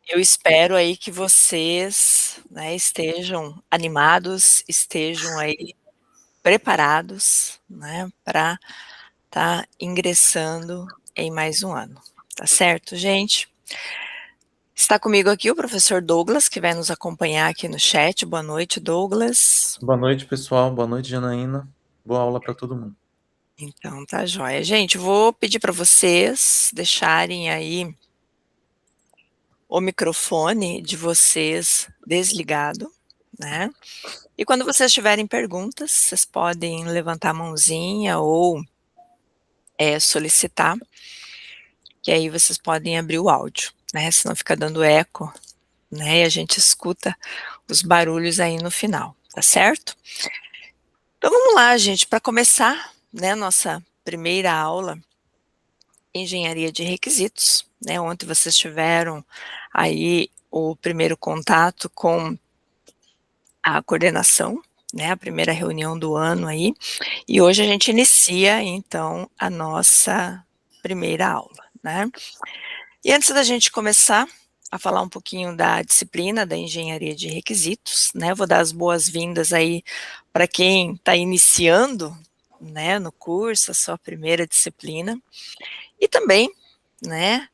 Eu espero aí que vocês, né, estejam animados, estejam aí preparados, né, para estar ingressando em mais um ano. Tá certo, gente? Está comigo aqui o professor Douglas, que vai nos acompanhar aqui no chat. Boa noite, Douglas. Boa noite, pessoal. Boa noite, Janaína. Boa aula para todo mundo. Então, tá joia. Gente, vou pedir para vocês deixarem aí o microfone de vocês desligado, né? E quando vocês tiverem perguntas, vocês podem levantar a mãozinha ou solicitar, que aí vocês podem abrir o áudio, né? Senão fica dando eco, né? E a gente escuta os barulhos aí no final, tá certo? Então vamos lá, gente, para começar, né? Nossa primeira aula, engenharia de requisitos, né? Ontem vocês tiveram aí o primeiro contato com a coordenação, né? A primeira reunião do ano aí. E hoje a gente inicia, então, a nossa primeira aula, né? E antes da gente começar a falar um pouquinho da disciplina da engenharia de requisitos, né? Vou dar as boas-vindas aí para quem está iniciando, né, no curso, a sua primeira disciplina. E também, né,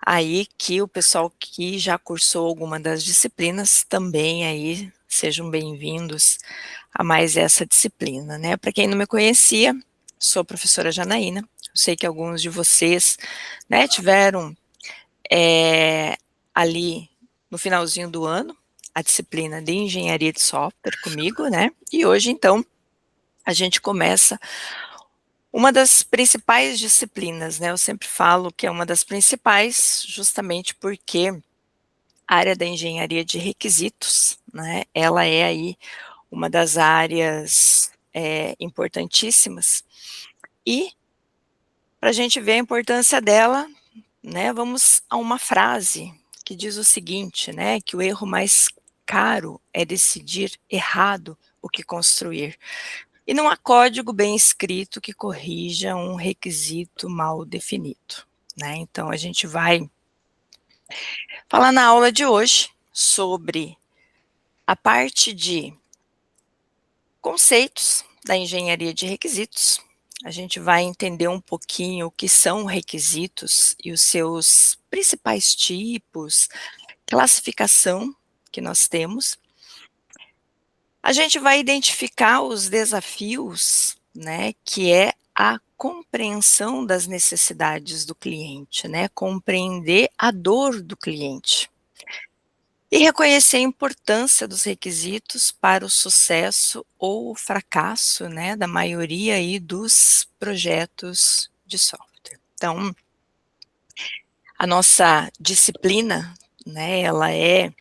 aí que o pessoal que já cursou alguma das disciplinas também aí sejam bem-vindos a mais essa disciplina, né? Para quem não me conhecia, sou a professora Janaína. Eu sei que alguns de vocês, né, tiveram ali no finalzinho do ano a disciplina de engenharia de software comigo, né? E hoje então a gente começa uma das principais disciplinas, né? Eu sempre falo que é uma das principais, justamente porque a área da engenharia de requisitos, né? Ela é aí uma das áreas importantíssimas. E para a gente ver a importância dela, né? Vamos a uma frase que diz o seguinte, né? Que o erro mais caro é decidir errado o que construir. E não há código bem escrito que corrija um requisito mal definido, né? Então a gente vai falar na aula de hoje sobre a parte de conceitos da engenharia de requisitos. A gente vai entender um pouquinho o que são requisitos e os seus principais tipos, classificação que nós temos. A gente vai identificar os desafios, né, que é a compreensão das necessidades do cliente, né, compreender a dor do cliente. E reconhecer a importância dos requisitos para o sucesso ou o fracasso, né, da maioria aí dos projetos de software. Então, a nossa disciplina, né, ela é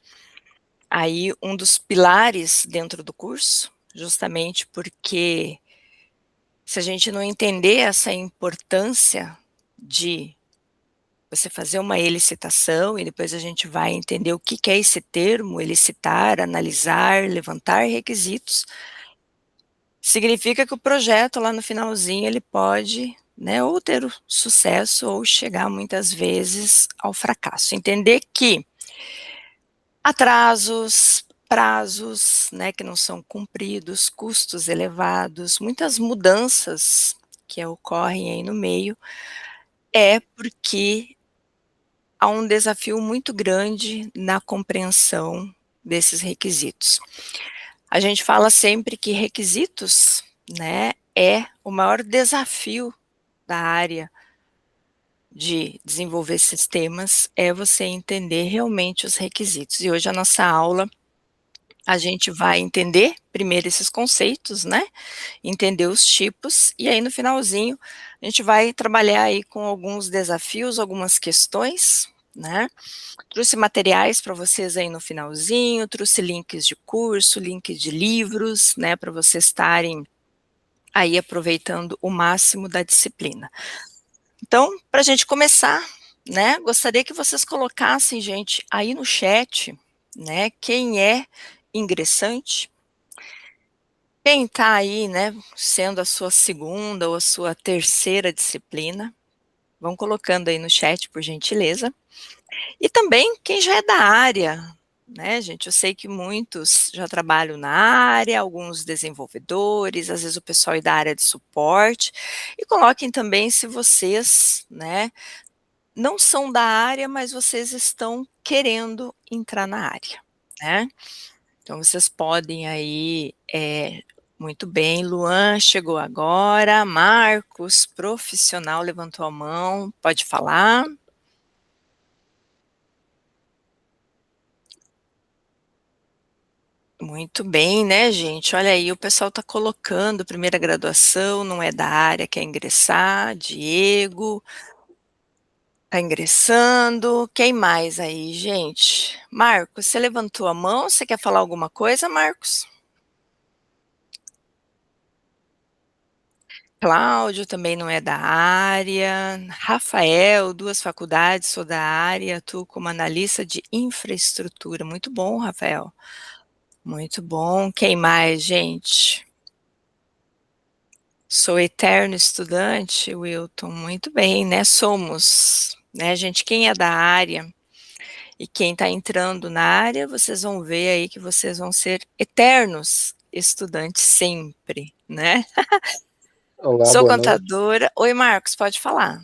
aí um dos pilares dentro do curso, justamente porque se a gente não entender essa importância de você fazer uma elicitação e depois a gente vai entender o que é esse termo, elicitar, analisar, levantar requisitos, significa que o projeto lá no finalzinho ele pode, né, ou ter o sucesso ou chegar muitas vezes ao fracasso. Entender que atrasos, prazos, né, que não são cumpridos, custos elevados, muitas mudanças que ocorrem aí no meio, é porque há um desafio muito grande na compreensão desses requisitos. A gente fala sempre que requisitos, né, é o maior desafio da área de desenvolver sistemas, é você entender realmente os requisitos. E hoje a nossa aula, a gente vai entender primeiro esses conceitos, né, entender os tipos, e aí no finalzinho a gente vai trabalhar aí com alguns desafios, algumas questões, né. Trouxe materiais para vocês aí no finalzinho, trouxe links de curso, link de livros, né, para vocês estarem aí aproveitando o máximo da disciplina. Então, para a gente começar, né, gostaria que vocês colocassem, gente, aí no chat, né, quem é ingressante, quem está aí, né, sendo a sua segunda ou a sua terceira disciplina, vão colocando aí no chat, por gentileza. E também quem já é da área, né, gente? Eu sei que muitos já trabalham na área, alguns desenvolvedores, às vezes o pessoal é da área de suporte, e coloquem também se vocês, né, não são da área, mas vocês estão querendo entrar na área, né? Então vocês podem aí, muito bem, Luan chegou agora, Marcos, profissional, levantou a mão, pode falar. Muito bem, né, gente? Olha aí, o pessoal está colocando primeira graduação, não é da área, quer ingressar. Diego está ingressando. Quem mais aí, gente? Marcos, você levantou a mão? Você quer falar alguma coisa, Marcos? Cláudio também não é da área. Rafael, duas faculdades, sou da área, atuo como analista de infraestrutura. Muito bom, Rafael. Muito bom. Quem mais, gente? Sou eterno estudante, Wilton. Muito bem, né? Somos, né, gente? Quem é da área e quem está entrando na área, vocês vão ver aí que vocês vão ser eternos estudantes sempre, né? Olá, Sou boa noite. contadora. Oi, Marcos, pode falar.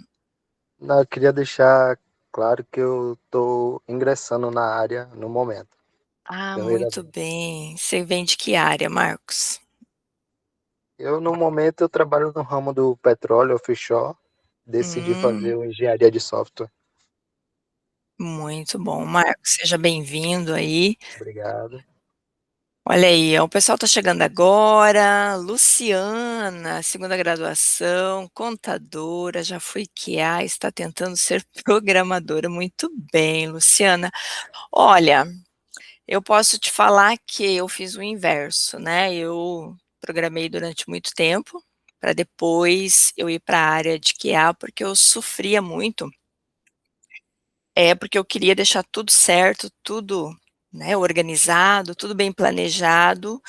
Não, eu queria deixar claro que eu estou ingressando na área no momento, Ah, primeira muito vez. bem. Você vem de que área, Marcos? No momento, eu trabalho no ramo do petróleo offshore, decidi fazer Hum, uma engenharia de software. muito bom. Marcos, seja bem-vindo aí. Obrigado. Olha aí, ó, o pessoal está chegando agora. Luciana, segunda graduação, contadora, já foi QA, está tentando ser programadora. Muito bem, Luciana. Olha, eu posso te falar que eu fiz o inverso, né? Eu programei durante muito tempo, para depois eu ir para a área de QA, porque eu sofria muito. Porque eu queria deixar tudo certo, tudo, né, organizado, tudo bem planejado.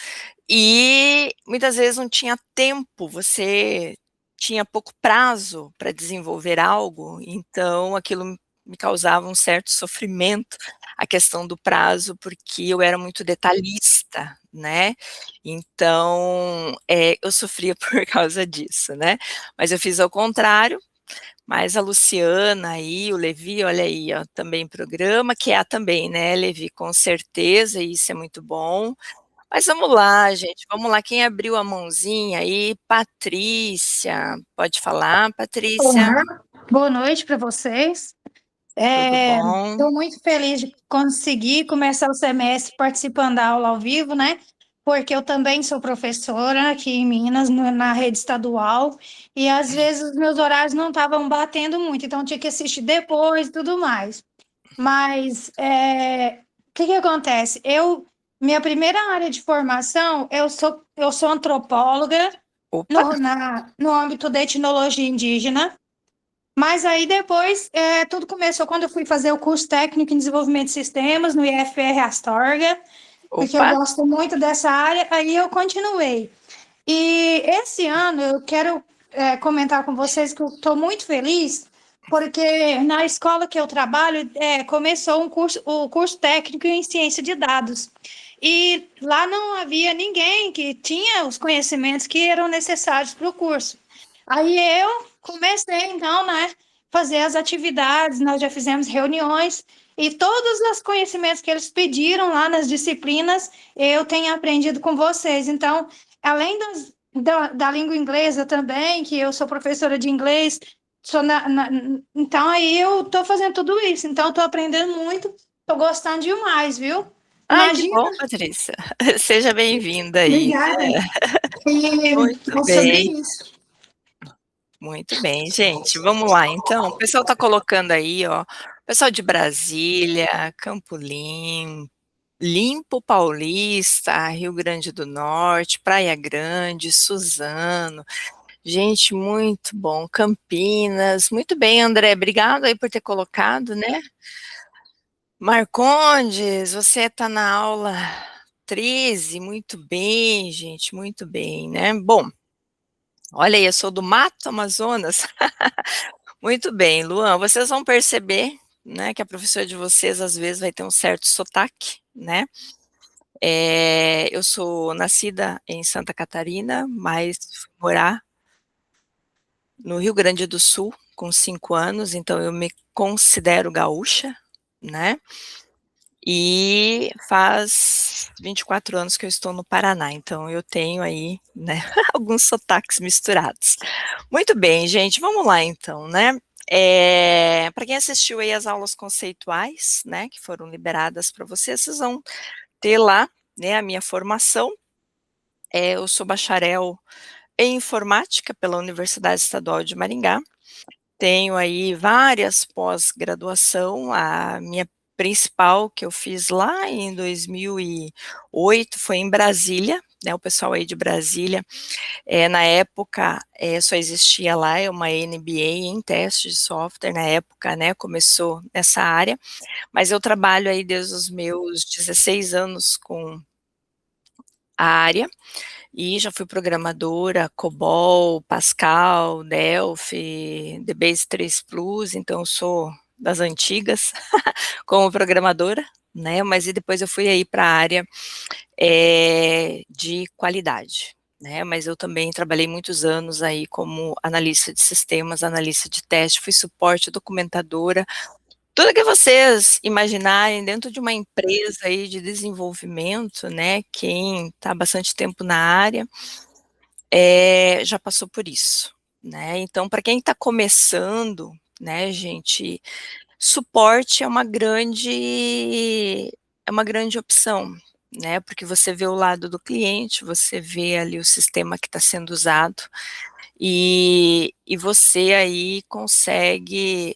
E muitas vezes não tinha tempo, você tinha pouco prazo para desenvolver algo, então aquilo me causava um certo sofrimento, a questão do prazo, porque eu era muito detalhista, né? Então, eu sofria por causa disso, né? Mas eu fiz ao contrário, mas a Luciana aí, o Levi, olha aí, ó, também programa, que é também, né, Levi, com certeza, isso é muito bom. Mas vamos lá, gente, vamos lá. Quem abriu a mãozinha aí? Patrícia. Pode falar, Patrícia? Olá, boa noite para vocês. Tudo bom? Estou muito feliz de conseguir começar o semestre participando da aula ao vivo, né? Porque eu também sou professora aqui em Minas, na rede estadual, e às vezes os meus horários não estavam batendo muito, então eu tinha que assistir depois e tudo mais. Mas o que que acontece? Minha primeira área de formação, eu sou antropóloga Opa, no âmbito da etnologia indígena. Mas aí depois, tudo começou quando eu fui fazer o curso técnico em desenvolvimento de sistemas no IFR Astorga, porque eu opa. gosto muito dessa área, aí eu continuei. E esse ano eu quero comentar com vocês que eu estou muito feliz, porque na escola que eu trabalho começou o curso técnico em ciência de dados. E lá não havia ninguém que tinha os conhecimentos que eram necessários para o curso. Aí eu comecei, então, né, fazer as atividades, nós já fizemos reuniões, e todos os conhecimentos que eles pediram lá nas disciplinas, eu tenho aprendido com vocês. Então, além da língua inglesa também, que eu sou professora de inglês, então aí eu estou fazendo tudo isso. Então, estou aprendendo muito, estou gostando demais, viu? Ai, que Imagina, bom, Patrícia. Seja bem-vinda aí. obrigada. Muito É sobre bem, isso. muito bem, gente. Vamos lá, então. O pessoal está colocando aí, ó. Pessoal de Brasília, Campo Limpo Paulista, Rio Grande do Norte, Praia Grande, Suzano. Gente, muito bom. Campinas, muito bem, André. Obrigado aí por ter colocado, né? Marcondes, você está na aula 13, muito bem, gente, muito bem, né? Bom, olha aí, eu sou do Mato Amazonas. Muito bem, Luan, vocês vão perceber né, que a professora de vocês às vezes vai ter um certo sotaque, né? Eu sou nascida em Santa Catarina, mas fui morar no Rio Grande do Sul com 5 anos, então eu me considero gaúcha, né? E faz 24 anos que eu estou no Paraná, então eu tenho aí, né, alguns sotaques misturados. Muito bem, gente, vamos lá então, né? Para quem assistiu aí as aulas conceituais, né, que foram liberadas para vocês, vocês vão ter lá, né, a minha formação. Eu sou bacharel em informática pela Universidade Estadual de Maringá. Tenho aí várias pós-graduação, a minha principal que eu fiz lá em 2008 foi em Brasília, né, o pessoal aí de Brasília, na época, só existia lá uma MBA em teste de software, na época, né, começou nessa área, mas eu trabalho aí desde os meus 16 anos com a área, e já fui programadora, COBOL, Pascal, Delphi, DBase 3 Plus, então sou das antigas como programadora, né? Mas e depois eu fui aí para a área de qualidade, né? Mas eu também trabalhei muitos anos aí como analista de sistemas, analista de teste, fui suporte, documentadora, tudo que vocês imaginarem dentro de uma empresa aí de desenvolvimento, né, quem está há bastante tempo na área, já passou por isso, né. Então, para quem está começando, né, gente, suporte é uma grande opção, né, porque você vê o lado do cliente, você vê ali o sistema que está sendo usado, e você aí consegue,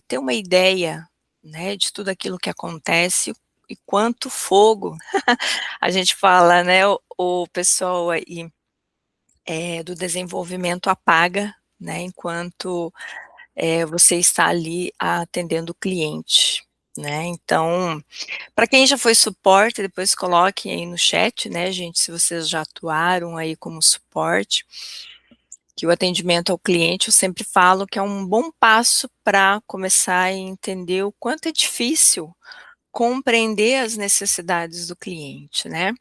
ter uma ideia, né, de tudo aquilo que acontece e quanto fogo a gente fala, né, o pessoal aí, do desenvolvimento apaga, né, enquanto, você está ali atendendo o cliente, né. Então, para quem já foi suporte, depois coloquem aí no chat, né, gente, se vocês já atuaram aí como suporte, que o atendimento ao cliente, eu sempre falo que é um bom passo para começar a entender o quanto é difícil compreender as necessidades do cliente, né.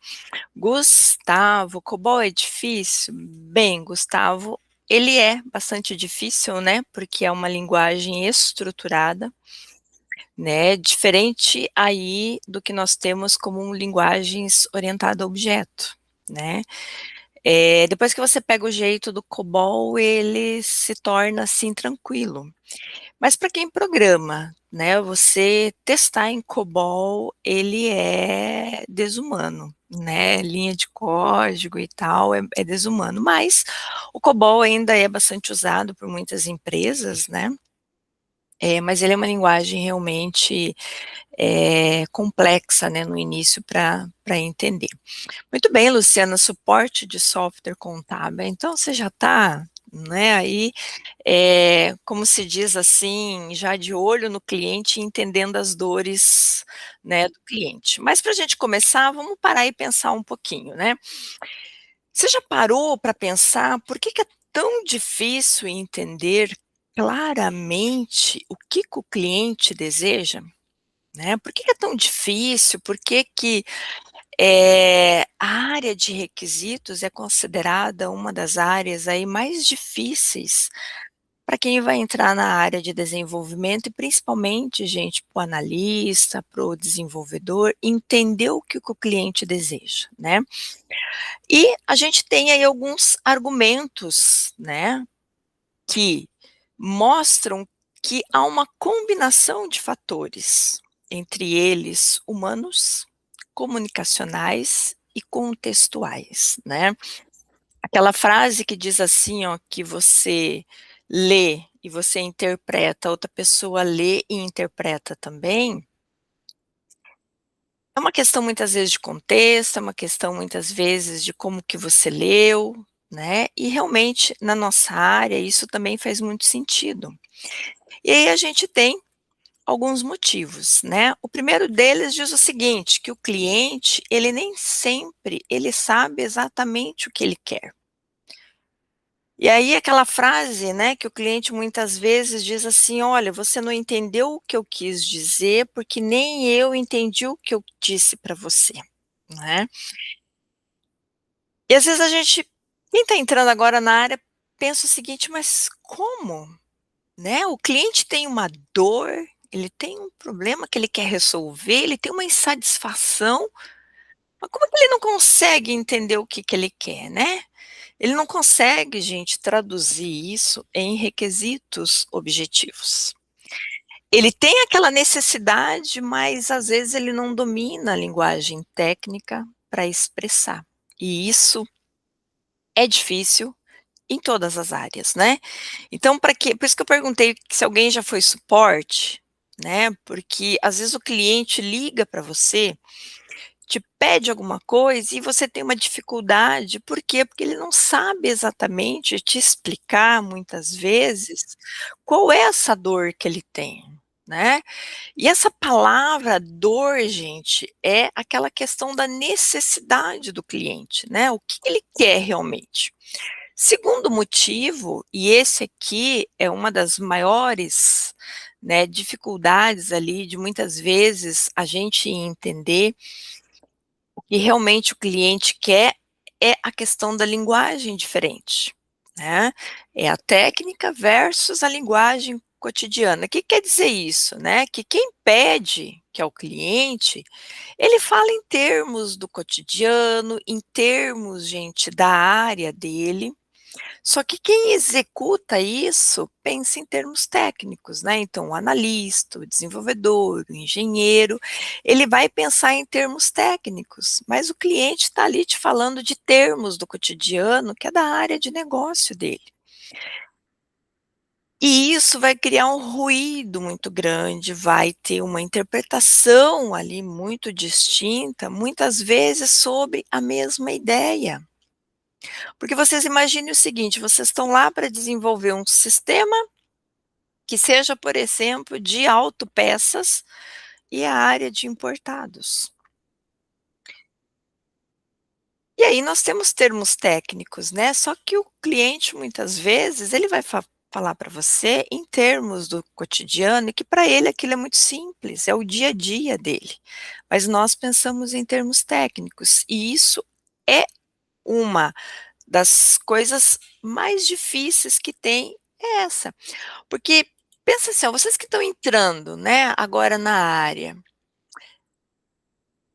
Gustavo, COBOL é difícil? Bem, Gustavo, ele é bastante difícil, né, porque é uma linguagem estruturada, né, diferente aí do que nós temos como linguagens orientada a objeto, né. Depois que você pega o jeito do COBOL, ele se torna, assim, tranquilo. Mas para quem programa, né, você testar em COBOL, ele é desumano, né, linha de código e tal, é desumano, mas o COBOL ainda é bastante usado por muitas empresas, né, mas ele é uma linguagem realmente, complexa, né, no início para entender. Muito bem, Luciana, suporte de software contábil, então você já está, né, aí, como se diz assim, já de olho no cliente e entendendo as dores, né, do cliente. Mas para a gente começar, vamos parar e pensar um pouquinho, né. Você já parou para pensar por que que é tão difícil entender claramente o que que o cliente deseja, né? Por que que é tão difícil? Por que que a área de requisitos é considerada uma das áreas aí mais difíceis para quem vai entrar na área de desenvolvimento e principalmente, gente, para o analista, para o desenvolvedor, entender o que o cliente deseja, né. E a gente tem aí alguns argumentos, né, que mostram que há uma combinação de fatores, entre eles humanos, comunicacionais e contextuais, né. Aquela frase que diz assim, ó, que você lê e você interpreta, outra pessoa lê e interpreta também, é uma questão muitas vezes de contexto, é uma questão muitas vezes de como que você leu, né, e realmente na nossa área isso também faz muito sentido. E aí a gente tem alguns motivos, né. O primeiro deles diz o seguinte, que o cliente, ele nem sempre ele sabe exatamente o que ele quer. E aí aquela frase, né, que o cliente muitas vezes diz assim: "Olha, você não entendeu o que eu quis dizer, porque nem eu entendi o que eu disse para você", né. E às vezes a gente, quem está entrando agora na área, pensa o seguinte: "Mas como?", né, o cliente tem uma dor, ele tem um problema que ele quer resolver, ele tem uma insatisfação, mas como que ele não consegue entender o que que ele quer, né? Ele não consegue, gente, traduzir isso em requisitos objetivos. Ele tem aquela necessidade, mas às vezes ele não domina a linguagem técnica para expressar. E isso é difícil em todas as áreas, né. Então para que por isso que eu perguntei se alguém já foi suporte, né, porque às vezes o cliente liga para você, te pede alguma coisa e você tem uma dificuldade, por quê? Porque ele não sabe exatamente te explicar, muitas vezes, qual é essa dor que ele tem, né. E essa palavra dor, gente, é aquela questão da necessidade do cliente, né, o que ele quer realmente. Segundo motivo, e esse aqui é uma das maiores, né, dificuldades ali de muitas vezes a gente entender o que realmente o cliente quer, é a questão da linguagem diferente, né. É a técnica versus a linguagem cotidiana. O que quer dizer isso, né? Que quem pede, que é o cliente, ele fala em termos do cotidiano, em termos, gente, da área dele, só que quem executa isso pensa em termos técnicos, né, então o analista, o desenvolvedor, o engenheiro, ele vai pensar em termos técnicos, mas o cliente está ali te falando de termos do cotidiano, que é da área de negócio dele. E isso vai criar um ruído muito grande, vai ter uma interpretação ali muito distinta, muitas vezes sobre a mesma ideia. Porque vocês imaginem o seguinte, vocês estão lá para desenvolver um sistema que seja, por exemplo, de autopeças e a área de importados. E aí nós temos termos técnicos, né, só que o cliente muitas vezes ele vai falar para você em termos do cotidiano e que para ele aquilo é muito simples, é o dia a dia dele. Mas nós pensamos em termos técnicos e isso é uma das coisas mais difíceis que tem é essa, porque pensa assim, ó, vocês que estão entrando, né, agora na área,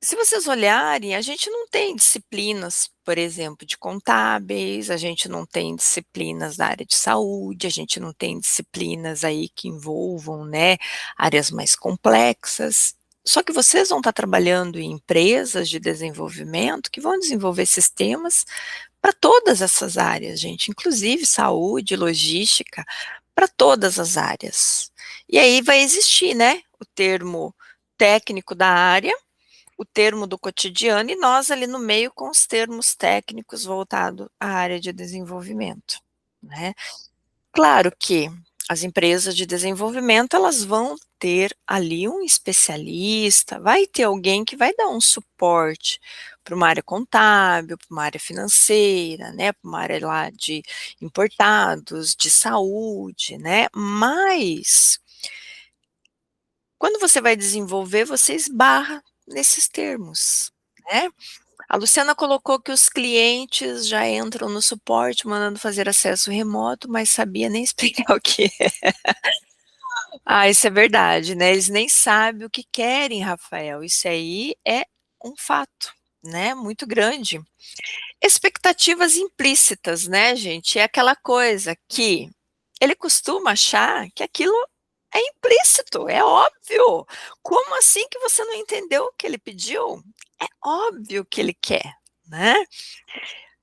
se vocês olharem, a gente não tem disciplinas, por exemplo, de contábeis, a gente não tem disciplinas da área de saúde, a gente não tem disciplinas aí que envolvam, né, áreas mais complexas. Só que vocês vão estar trabalhando em empresas de desenvolvimento que vão desenvolver sistemas para todas essas áreas, gente, inclusive saúde, logística, para todas as áreas. E aí vai existir, né, o termo técnico da área, o termo do cotidiano e nós ali no meio com os termos técnicos voltado à área de desenvolvimento, né. Claro que as empresas de desenvolvimento, elas vão ter ali um especialista, vai ter alguém que vai dar um suporte para uma área contábil, para uma área financeira, né, para uma área lá de importados, de saúde, né, mas quando você vai desenvolver, você esbarra nesses termos, né. A Luciana colocou que os clientes já entram no suporte mandando fazer acesso remoto, mas sabia nem explicar o que é. Ah, isso é verdade, né, eles nem sabem o que querem, Rafael, isso aí é um fato, né, muito grande. Expectativas implícitas, né, gente, é aquela coisa que ele costuma achar que aquilo é implícito, é óbvio. Como assim que você não entendeu o que ele pediu? É óbvio que ele quer, né.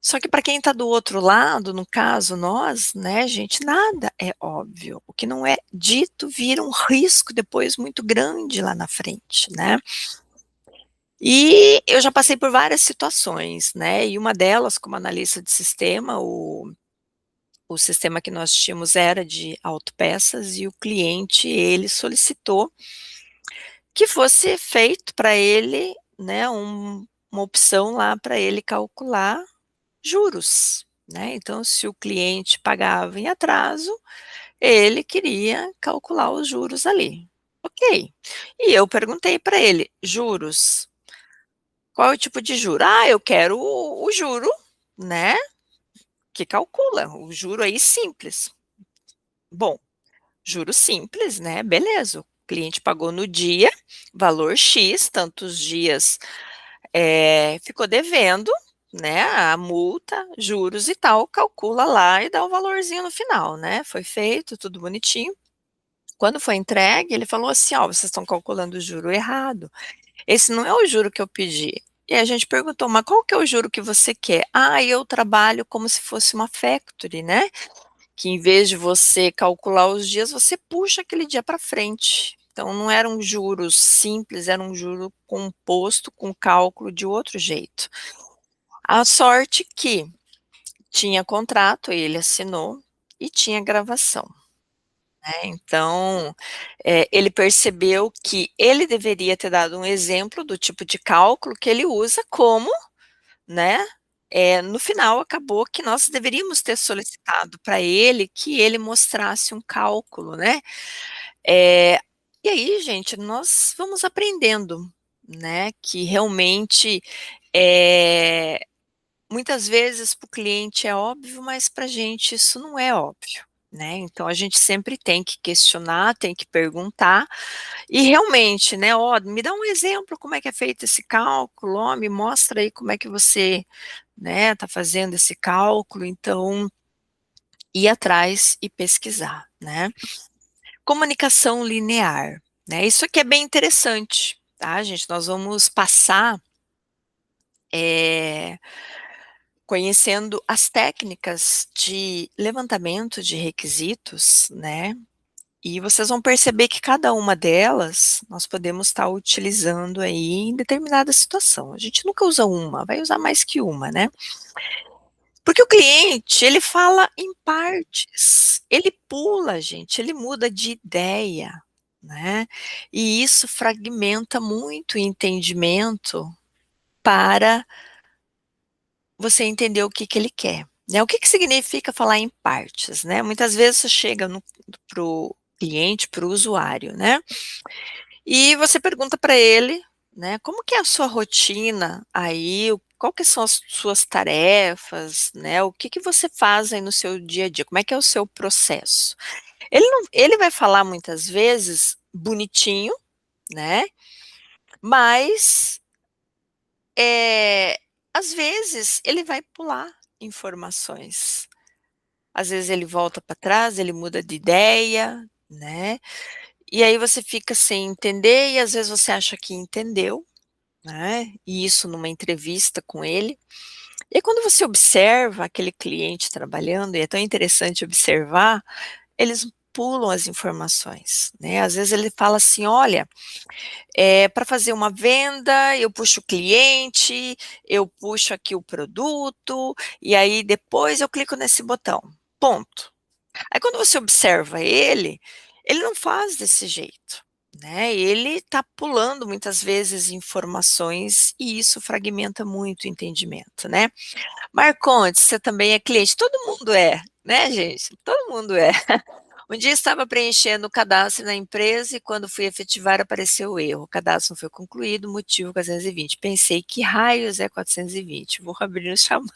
Só que para quem está do outro lado, no caso nós, né, gente, nada é óbvio. O que não é dito vira um risco depois muito grande lá na frente, né. E eu já passei por várias situações, né, e uma delas como analista de sistema, o sistema que nós tínhamos era de autopeças e o cliente, ele solicitou que fosse feito para ele, né, uma opção lá para ele calcular juros. né, então se o cliente pagava em atraso, ele queria calcular os juros ali. Ok. E eu perguntei para ele: "Juros, qual é o tipo de juro?". "Ah, eu quero o juro, né, que calcula, o juro aí simples". Bom, juro simples, né, beleza, o cliente pagou no dia, valor X, tantos dias, ficou devendo, né, a multa, juros e tal, calcula lá e dá o valorzinho no final, né. Foi feito, tudo bonitinho. Quando foi entregue, ele falou assim: "Ó, vocês estão calculando o juro errado, esse não é o juro que eu pedi". E a gente perguntou: "Mas qual que é o juro que você quer?". "Ah, eu trabalho como se fosse uma factory, né, que em vez de você calcular os dias, você puxa aquele dia para frente". Então não era um juros simples, era um juro composto com cálculo de outro jeito. A sorte que tinha contrato, ele assinou, e tinha gravação, né, então, ele percebeu que ele deveria ter dado um exemplo do tipo de cálculo que ele usa como, né, no final acabou que nós deveríamos ter solicitado para ele que ele mostrasse um cálculo, né. Eh, e aí gente, nós vamos aprendendo, né, que realmente, eh, muitas vezes para o cliente é óbvio, mas para a gente isso não é óbvio, né, então a gente sempre tem que questionar, tem que perguntar, e realmente, né, "Ó, me dá um exemplo como é que é feito esse cálculo, ó, me mostra aí como é que você, né, está fazendo esse cálculo", então, ir atrás e pesquisar, né. Comunicação linear, né, isso aqui é bem interessante, tá gente, nós vamos passar, eh conhecendo as técnicas de levantamento de requisitos, né, e vocês vão perceber que cada uma delas, nós podemos estar utilizando aí em determinada situação. A gente nunca usa uma, vai usar mais que uma, né. Porque o cliente, ele fala em partes, ele pula gente, ele muda de ideia, né, e isso fragmenta muito o entendimento para você entender o que que ele quer, né. O que que significa falar em partes, né. Muitas vezes você chega no para o cliente, para o usuário, né, e você pergunta para ele, né, como que é a sua rotina aí, qual que são as suas tarefas, né, o que que você faz aí no seu dia a dia, como é que é o seu processo. Ele vai falar muitas vezes bonitinho, né, mas às vezes ele vai pular informações. Às vezes ele volta para trás, ele muda de ideia, né, e aí você fica sem entender e às vezes você acha que entendeu, né, e isso numa entrevista com ele. E quando você observa aquele cliente trabalhando, e é tão interessante observar, eles pulam as informações, né, às vezes ele fala assim: "Olha, para fazer uma venda, eu puxo o cliente, eu puxo aqui o produto, e aí depois eu clico nesse botão, ponto". Aí quando você observa ele não faz desse jeito, né, ele está pulando muitas vezes informações e isso fragmenta muito o entendimento, né. Marcondes, você também é cliente, todo mundo é, né gente, todo mundo é. Um dia estava preenchendo o cadastro na empresa e quando fui efetivar apareceu o erro, o cadastro não foi concluído, motivo 420. Pensei: "Que raios é 420? Vou abrir o chamado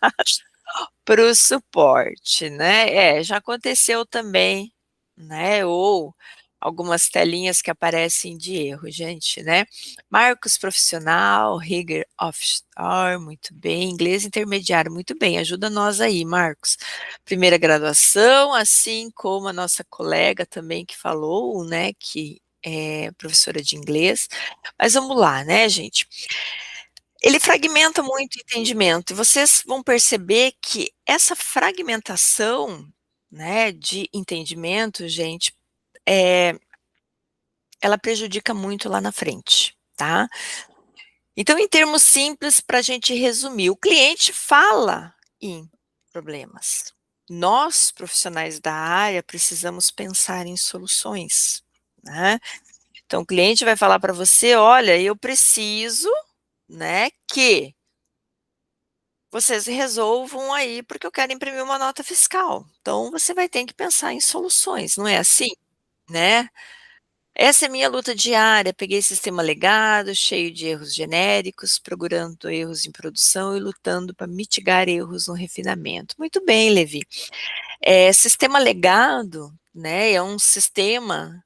para o suporte", né. Já aconteceu também, né, ou algumas telinhas que aparecem de erro, gente, né. Marcos profissional, rigor offshore, muito bem, inglês intermediário, muito bem, ajuda nós aí Marcos. Primeira graduação, assim como a nossa colega também que falou, né, que é professora de inglês. Mas vamos lá, né, gente. Ele fragmenta muito o entendimento e vocês vão perceber que essa fragmentação, né, de entendimento, gente, ela prejudica muito lá na frente, tá. Então em termos simples para a gente resumir, o cliente fala em problemas. Nós, profissionais da área, precisamos pensar em soluções, né. Então o cliente vai falar para você: "Olha, eu preciso, né, que" vocês resolvam aí, porque eu quero imprimir uma nota fiscal. Então você vai ter que pensar em soluções, não é assim, né? Essa é minha luta diária. Peguei sistema legado, cheio de erros genéricos, procurando erros em produção e lutando para mitigar erros no refinamento. Muito bem, Levi. Sistema legado, né, é um sistema,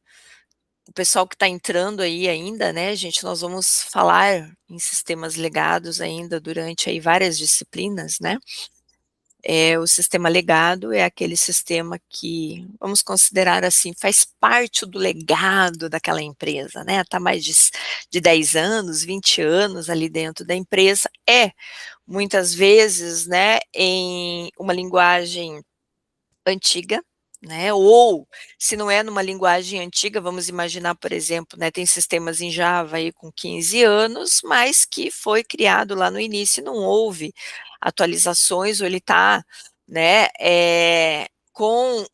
o pessoal que está entrando aí ainda, né, gente, nós vamos falar em sistemas legados ainda durante aí várias disciplinas, né. O sistema legado é aquele sistema que, vamos considerar assim, faz parte do legado daquela empresa, né, está mais de 10 anos, 20 anos ali dentro da empresa, muitas vezes, né, em uma linguagem antiga, né, ou se não é numa linguagem antiga, vamos imaginar, por exemplo, né, tem sistemas em Java aí com 15 anos, mas que foi criado lá no início e não houve atualizações, ou ele está, né, com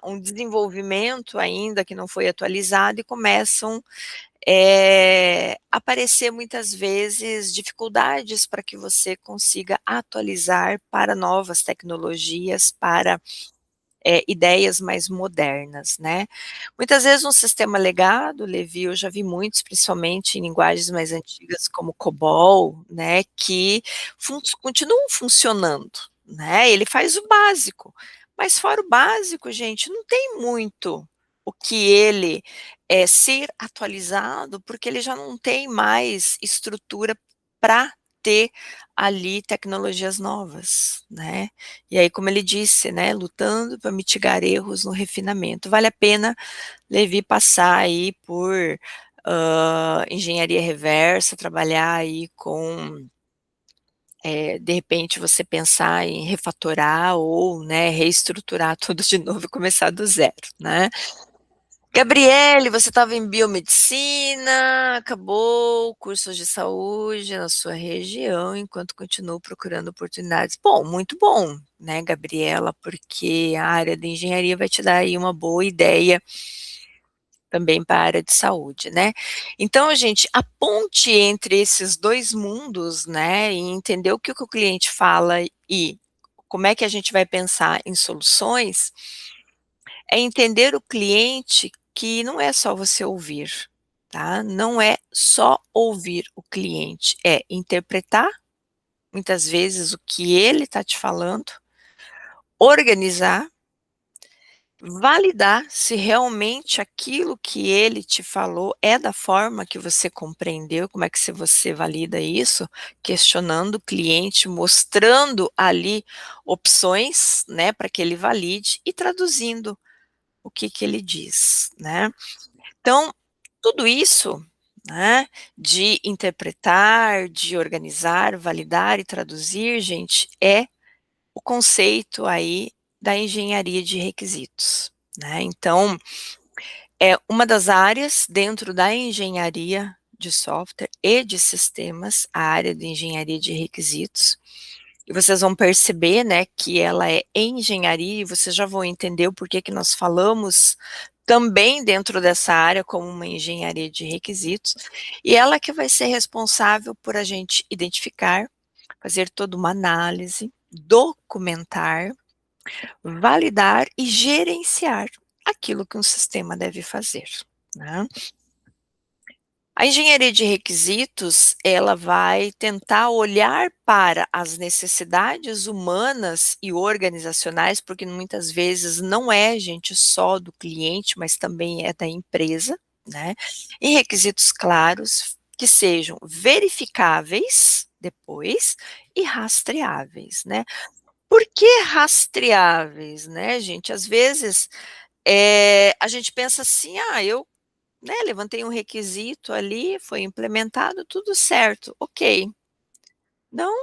um desenvolvimento ainda que não foi atualizado e começam aparecer muitas vezes dificuldades para que você consiga atualizar para novas tecnologias, para ideias mais modernas, né. Muitas vezes um sistema legado, Levi, eu já vi muitos, principalmente em linguagens mais antigas como COBOL, né, que continuam funcionando, né, ele faz o básico, mas fora o básico, gente, não tem muito o que ele, ser atualizado, porque ele já não tem mais estrutura para ter ali tecnologias novas, né. E aí, como ele disse, né, lutando para mitigar erros no refinamento. Vale a pena, Levi, passar aí por, engenharia reversa, trabalhar aí com, de repente você pensar em refatorar ou, né, reestruturar tudo de novo e começar do zero, né. Gabriele, você estava em biomedicina, acabou cursos de saúde na sua região, enquanto continuo procurando oportunidades. Bom, muito bom, né, Gabriela, porque a área de engenharia vai te dar aí uma boa ideia também para a área de saúde, né. Então, gente, a ponte entre esses 2 mundos, né, e entender o que o cliente fala e como é que a gente vai pensar em soluções, é entender o cliente, que não é só você ouvir, tá, não é só ouvir o cliente, é interpretar, muitas vezes, o que ele está te falando, organizar, validar se realmente aquilo que ele te falou é da forma que você compreendeu, como é que você valida isso? Questionando o cliente, mostrando ali opções, né, para que ele valide e traduzindo o que ele diz, né. Então, tudo isso, né, de interpretar, de organizar, validar e traduzir, gente, é o conceito aí da engenharia de requisitos, né. Então, é uma das áreas dentro da engenharia de software e de sistemas, a área de engenharia de requisitos, e vocês vão perceber, né, que ela é engenharia, e vocês já vão entender o porquê que nós falamos também dentro dessa área como uma engenharia de requisitos, e ela que vai ser responsável por a gente identificar, fazer toda uma análise, documentar, validar e gerenciar aquilo que um sistema deve fazer, né. A engenharia de requisitos, ela vai tentar olhar para as necessidades humanas e organizacionais, porque muitas vezes não é, gente, só do cliente, mas também é da empresa, né, em requisitos claros, que sejam verificáveis depois e rastreáveis, né. Por que rastreáveis, né, gente? Às vezes, a gente pensa assim: "Ah, eu, né, levantei um requisito ali, foi implementado, tudo certo, ok". Não,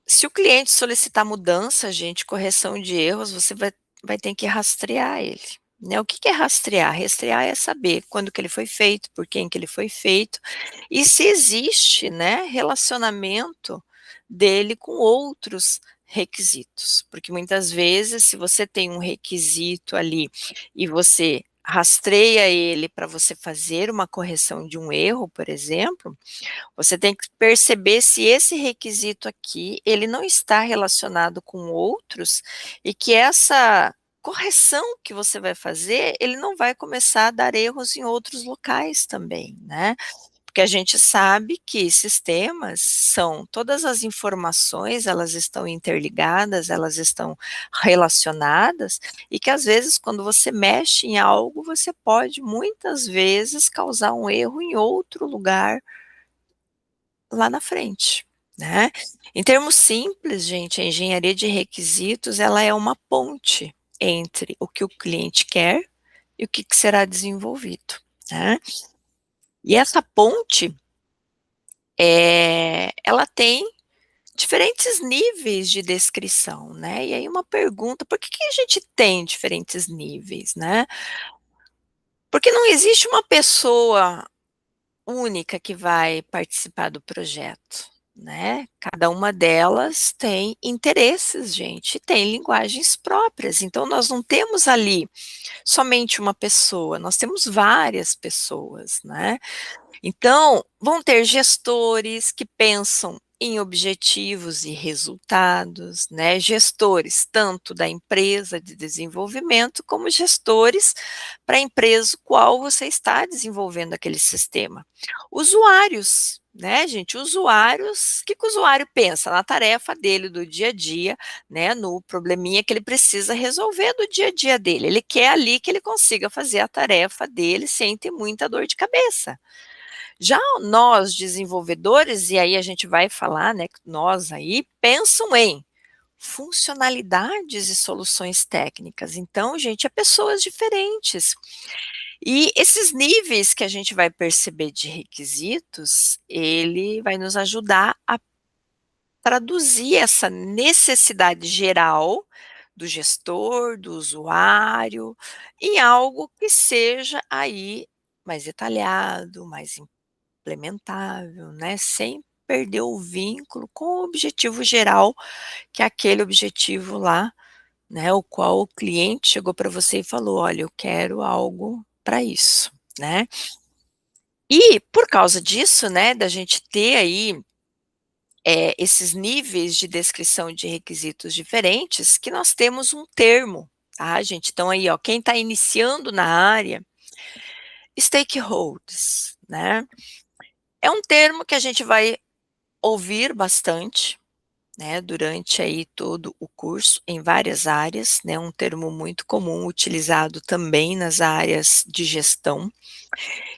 se o cliente solicitar mudança, gente, correção de erros, você vai ter que rastrear ele, né. O que é rastrear? Rastrear é saber quando que ele foi feito, por quem que ele foi feito, e se existe, né, relacionamento dele com outros requisitos. Porque muitas vezes, se você tem um requisito ali e você rastreia ele para você fazer uma correção de um erro, por exemplo, você tem que perceber se esse requisito aqui, ele não está relacionado com outros, e que essa correção que você vai fazer, ele não vai começar a dar erros em outros locais também, né. Porque a gente sabe que sistemas são todas as informações, elas estão interligadas, elas estão relacionadas, e que às vezes quando você mexe em algo, você pode muitas vezes causar um erro em outro lugar lá na frente, né. Em termos simples, gente, a engenharia de requisitos, ela é uma ponte entre o que o cliente quer e o que será desenvolvido, né. E essa ponte, ela tem diferentes níveis de descrição, né. E aí uma pergunta, por que que a gente tem diferentes níveis, né? Porque não existe uma pessoa única que vai participar do projeto, né. Cada uma delas tem interesses, gente, tem linguagens próprias, então nós não temos ali somente uma pessoa, nós temos várias pessoas, né. Então, vão ter gestores que pensam em objetivos e resultados, né, gestores tanto da empresa de desenvolvimento, como gestores para a empresa qual você está desenvolvendo aquele sistema. Usuários, né, gente, usuários, o que que o usuário pensa? Na tarefa dele do dia a dia, né, no probleminha que ele precisa resolver do dia a dia dele, ele quer ali que ele consiga fazer a tarefa dele sem ter muita dor de cabeça. Já nós desenvolvedores, e aí a gente vai falar, né, que nós aí, pensam em funcionalidades e soluções técnicas. Então, gente, é pessoas diferentes. E esses níveis que a gente vai perceber de requisitos, ele vai nos ajudar a traduzir essa necessidade geral do gestor, do usuário, em algo que seja aí mais detalhado, mais implementável, né, sem perder o vínculo com o objetivo geral, que é aquele objetivo lá, né, o qual o cliente chegou para você e falou: "Olha, eu quero algo para isso", né. E por causa disso, né, da gente ter aí, esses níveis de descrição de requisitos diferentes, que nós temos um termo, tá, gente. Então aí, ó, quem está iniciando na área, stakeholders, né. É um termo que a gente vai ouvir bastante, né, durante aí todo o curso, em várias áreas, né, um termo muito comum utilizado também nas áreas de gestão.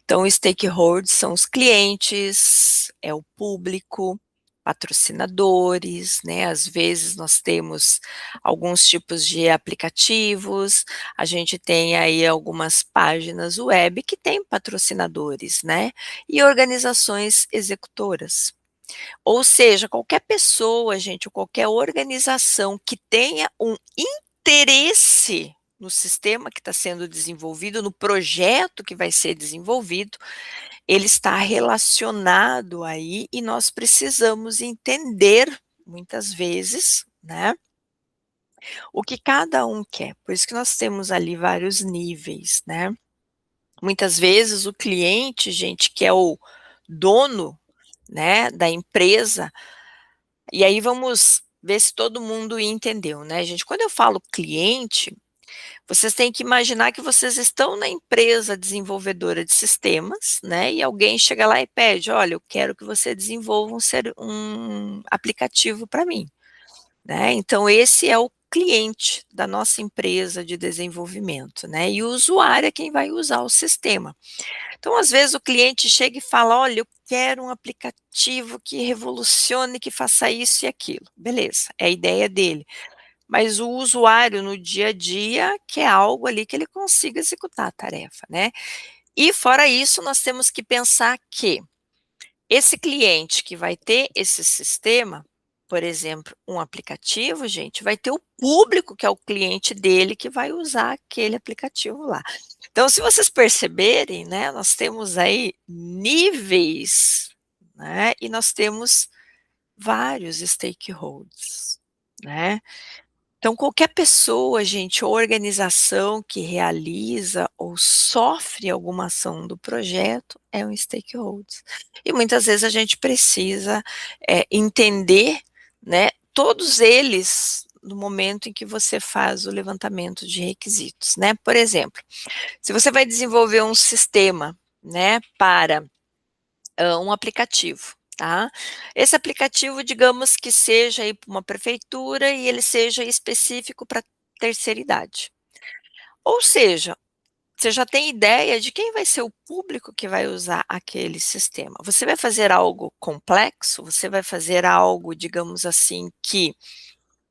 Então, os stakeholders são os clientes, é o público, patrocinadores, né, às vezes nós temos alguns tipos de aplicativos, a gente tem aí algumas páginas web que têm patrocinadores, né, e organizações executoras. Ou seja, qualquer pessoa, gente, ou qualquer organização que tenha um interesse no sistema que está sendo desenvolvido, no projeto que vai ser desenvolvido, ele está relacionado aí e nós precisamos entender, muitas vezes, né, o que cada um quer. Por isso que nós temos ali vários níveis, né. Muitas vezes o cliente, gente, que é o dono, né, da empresa. E aí vamos ver se todo mundo entendeu, né, gente. Quando eu falo cliente, vocês têm que imaginar que vocês estão na empresa desenvolvedora de sistemas, né, e alguém chega lá e pede: "Olha, eu quero que você desenvolva um aplicativo para mim", né. Então esse é o cliente da nossa empresa de desenvolvimento, né, e o usuário é quem vai usar o sistema. Então, às vezes, o cliente chega e fala: "Olha, eu quero um aplicativo que revolucione, que faça isso e aquilo". Beleza, é a ideia dele. Mas o usuário, no dia a dia, quer algo ali que ele consiga executar a tarefa, né. E fora isso, nós temos que pensar que esse cliente que vai ter esse sistema, por exemplo, um aplicativo, gente, vai ter o público que é o cliente dele que vai usar aquele aplicativo lá. Então, se vocês perceberem, né, nós temos aí níveis, né, e nós temos vários stakeholders, né. Então, qualquer pessoa, gente, ou organização que realiza ou sofre alguma ação do projeto é um stakeholder. E muitas vezes a gente precisa entender, né, todos eles no momento em que você faz o levantamento de requisitos, né? Por exemplo, se você vai desenvolver um sistema, né, para um aplicativo, tá? Esse aplicativo, digamos que seja aí para uma prefeitura e ele seja específico para terceira idade. Ou seja, você já tem ideia de quem vai ser o público que vai usar aquele sistema. Você vai fazer algo complexo? Você vai fazer algo, digamos assim, que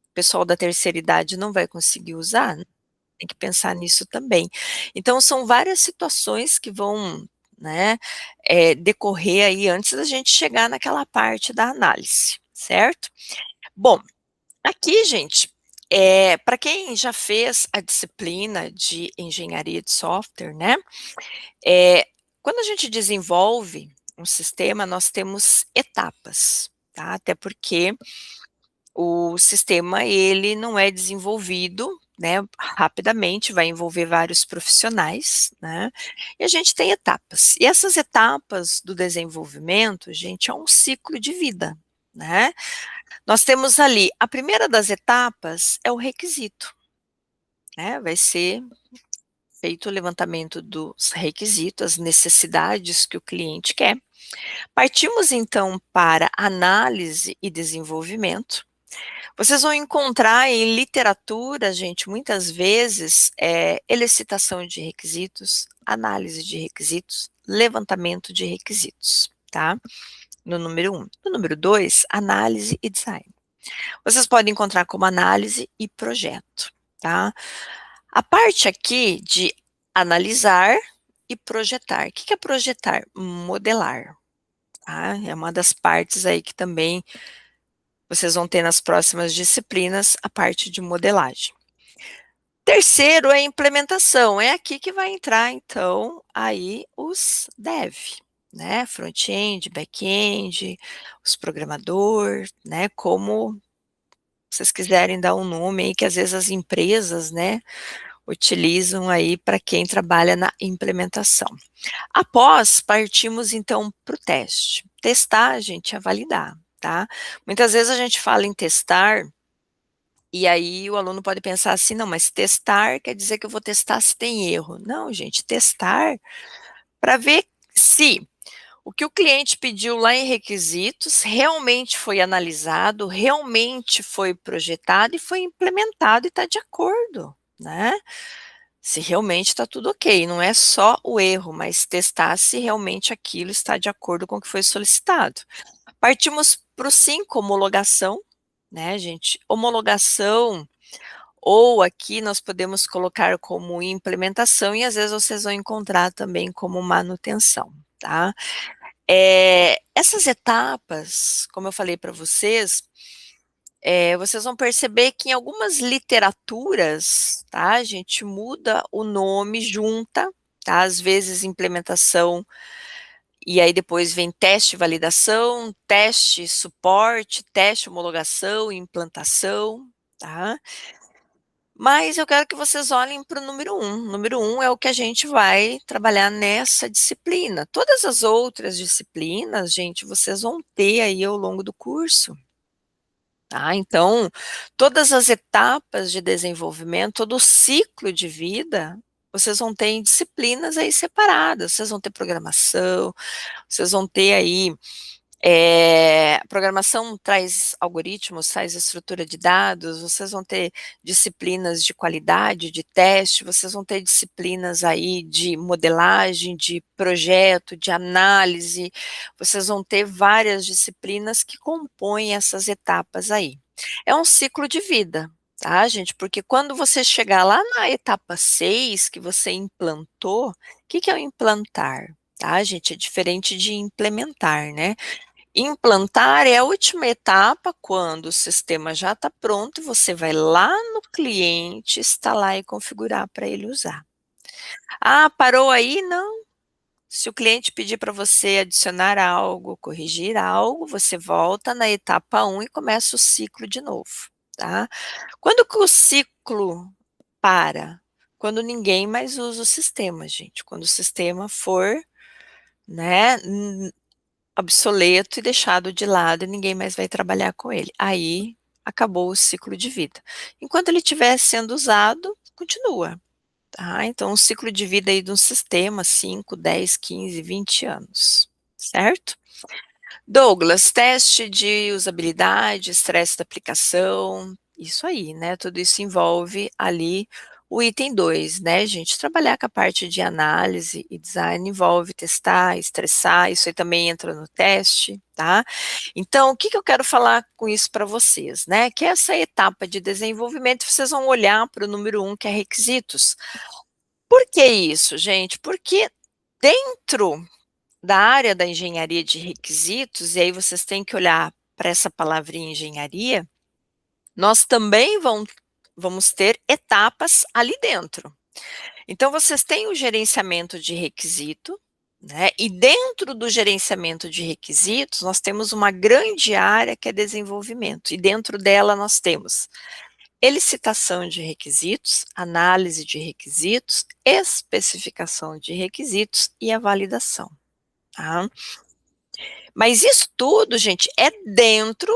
o pessoal da terceira idade não vai conseguir usar? Tem que pensar nisso também. Então, são várias situações que vão, né, decorrer aí antes da gente chegar naquela parte da análise, certo? Bom, aqui, gente, para quem já fez a disciplina de engenharia de software, né, quando a gente desenvolve um sistema, nós temos etapas, tá? Até porque o sistema, ele não é desenvolvido, né, rapidamente, vai envolver vários profissionais, né, e a gente tem etapas. E essas etapas do desenvolvimento, gente, é um ciclo de vida, né. Nós temos ali, a primeira das etapas é o requisito, né, vai ser feito o levantamento dos requisitos, as necessidades que o cliente quer. Partimos então para análise e desenvolvimento. Vocês vão encontrar em literatura, gente, muitas vezes, elicitação de requisitos, análise de requisitos, levantamento de requisitos, tá? No número 1. No número 2, análise e design. Vocês podem encontrar como análise e projeto, tá? A parte aqui de analisar e projetar. O que é projetar? Modelar, tá? É uma das partes aí que também vocês vão ter nas próximas disciplinas a parte de modelagem. Terceiro é a implementação, é aqui que vai entrar então aí os dev, né, front-end, back-end, os programador, né, como vocês quiserem dar um nome aí que às vezes as empresas, né, utilizam aí para quem trabalha na implementação. Após, partimos então para o teste. Testar, gente, é validar, tá? Muitas vezes a gente fala em testar, e aí o aluno pode pensar assim, não, mas testar quer dizer que eu vou testar se tem erro. Não, gente, testar para ver se o que o cliente pediu lá em requisitos realmente foi analisado, realmente foi projetado e foi implementado e está de acordo, né? Se realmente está tudo ok, não é só o erro, mas testar se realmente aquilo está de acordo com o que foi solicitado. Partimos para o 5, homologação, né, gente? Homologação, ou aqui nós podemos colocar como implementação, e às vezes vocês vão encontrar também como manutenção, tá? Essas etapas, como eu falei para vocês, vocês vão perceber que em algumas literaturas, tá, a gente muda o nome, junta, tá, às vezes implementação, e aí depois vem teste, validação, teste, suporte, teste, homologação, implantação, tá? Mas eu quero que vocês olhem para o número 1. O número 1 é o que a gente vai trabalhar nessa disciplina. Todas as outras disciplinas, gente, vocês vão ter aí ao longo do curso. Tá? Então, todas as etapas de desenvolvimento, todo o ciclo de vida, vocês vão ter em disciplinas aí separadas. Vocês vão ter programação, vocês vão ter aí programação traz algoritmos, traz estrutura de dados, vocês vão ter disciplinas de qualidade, de teste, vocês vão ter disciplinas aí de modelagem, de projeto, de análise, vocês vão ter várias disciplinas que compõem essas etapas aí. É um ciclo de vida, tá, gente? Porque quando você chegar lá na etapa 6, que você implantou, o que é o implantar? Tá, gente? É diferente de implementar, né? Implantar é a última etapa quando o sistema já está pronto e você vai lá no cliente, instalar e configurar para ele usar. Ah, parou aí? Não. Se o cliente pedir para você adicionar algo, corrigir algo, você volta na etapa 1 e começa o ciclo de novo, tá? Quando que o ciclo para? Quando ninguém mais usa o sistema, gente. Quando o sistema for, né, obsoleto e deixado de lado e ninguém mais vai trabalhar com ele. Aí acabou o ciclo de vida. Enquanto ele estiver sendo usado, continua. Tá? Então, o ciclo de vida aí de um sistema, 5, 10, 15, 20 anos, certo? Douglas, teste de usabilidade, estresse da aplicação, isso aí, né? Tudo isso envolve ali o item 2, né, gente? Trabalhar com a parte de análise e design envolve testar, estressar, isso aí também entra no teste, tá? Então, o que eu quero falar com isso para vocês, né? Que essa etapa de desenvolvimento, vocês vão olhar para o número 1, que é requisitos. Por que isso, gente? Porque dentro da área da engenharia de requisitos, e aí vocês têm que olhar para essa palavrinha engenharia, nós também vamos ter etapas ali dentro. Então, vocês têm o gerenciamento de requisito, né? E dentro do gerenciamento de requisitos, nós temos uma grande área que é desenvolvimento, e dentro dela nós temos elicitação de requisitos, análise de requisitos, especificação de requisitos e a validação. Tá? Mas isso tudo, gente, é dentro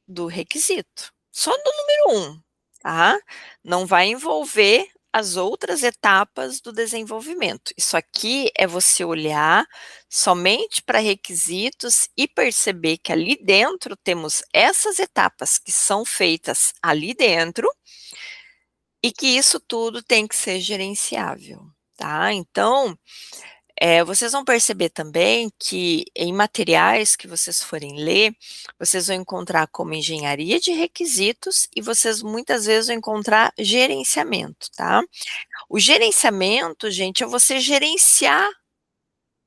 do requisito. Só do número 1, tá? Não vai envolver as outras etapas do desenvolvimento. Isso aqui é você olhar somente para requisitos e perceber que ali dentro temos essas etapas que são feitas ali dentro e que isso tudo tem que ser gerenciável, tá? Então, vocês vão perceber também que em materiais que vocês forem ler, vocês vão encontrar como engenharia de requisitos e vocês muitas vezes vão encontrar gerenciamento, tá? O gerenciamento, gente, é você gerenciar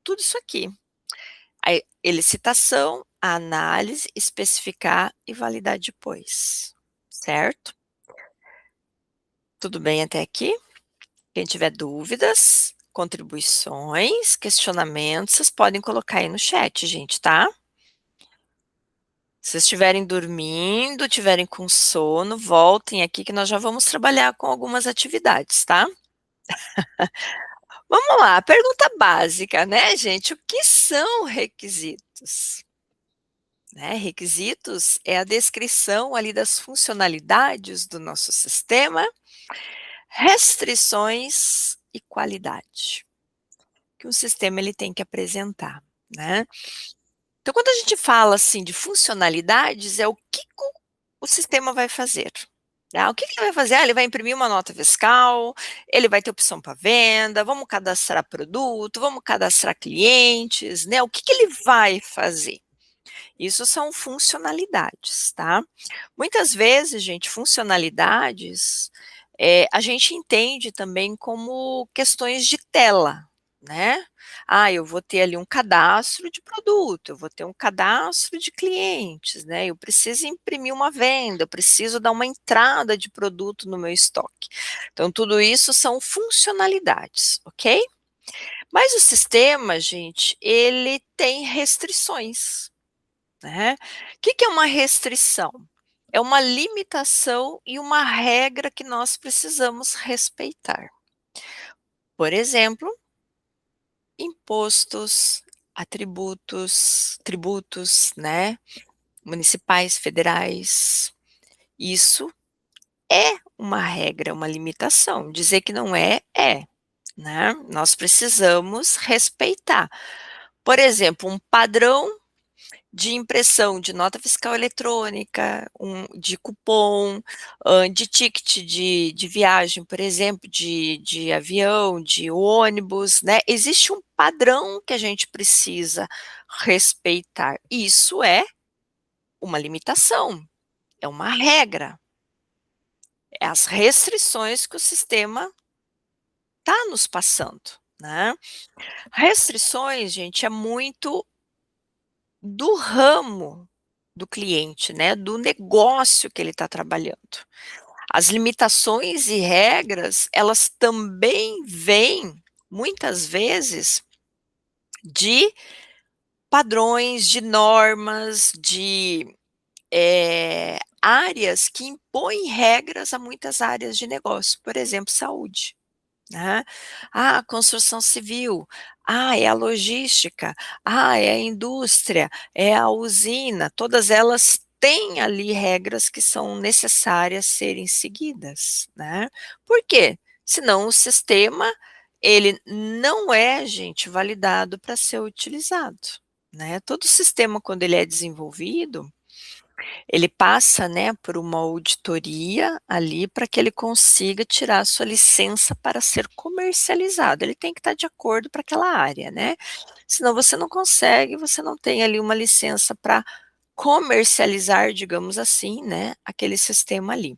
tudo isso aqui. A elicitação, a análise, especificar e validar depois, certo? Tudo bem até aqui? Quem tiver dúvidas, contribuições, questionamentos, vocês podem colocar aí no chat, gente, tá? Se vocês estiverem dormindo, estiverem com sono, voltem aqui que nós já vamos trabalhar com algumas atividades, tá? Vamos lá, pergunta básica, né, gente? O que são requisitos? Né, requisitos é a descrição ali das funcionalidades do nosso sistema, restrições e qualidade que um sistema ele tem que apresentar, né? Então, quando a gente fala assim de funcionalidades, é o que o sistema vai fazer. Né? O que ele vai fazer? Ele vai imprimir uma nota fiscal, ele vai ter opção para venda, vamos cadastrar produto, vamos cadastrar clientes, né? O que ele vai fazer? Isso são funcionalidades, tá? Muitas vezes, gente, funcionalidades a gente entende também como questões de tela, né? Eu vou ter ali um cadastro de produto, eu vou ter um cadastro de clientes, né? Eu preciso imprimir uma venda, eu preciso dar uma entrada de produto no meu estoque. Então, tudo isso são funcionalidades, ok? Mas o sistema, gente, ele tem restrições, né? O que é uma restrição? É uma limitação e uma regra que nós precisamos respeitar. Por exemplo, impostos, tributos, né? Municipais, federais. Isso é uma regra, uma limitação. Dizer que não é, né? Nós precisamos respeitar. Por exemplo, um padrão de impressão de nota fiscal eletrônica, de cupom, de ticket de viagem, por exemplo, de avião, de ônibus, né? Existe um padrão que a gente precisa respeitar. Isso é uma limitação, é uma regra. É as restrições que o sistema está nos passando, né? Restrições, gente, é muito do ramo do cliente, né, do negócio que ele está trabalhando. As limitações e regras, elas também vêm, muitas vezes, de padrões, de normas, de áreas que impõem regras a muitas áreas de negócio, por exemplo, saúde, né. Ah, a construção civil, é a logística, é a indústria, é a usina, todas elas têm ali regras que são necessárias serem seguidas, né. Por quê? Senão o sistema, ele não é, gente, validado para ser utilizado, né. Todo sistema, quando ele é desenvolvido, ele passa, né, por uma auditoria ali para que ele consiga tirar a sua licença para ser comercializado, ele tem que estar de acordo para aquela área, né, senão você não consegue, você não tem ali uma licença para comercializar, digamos assim, né, aquele sistema ali.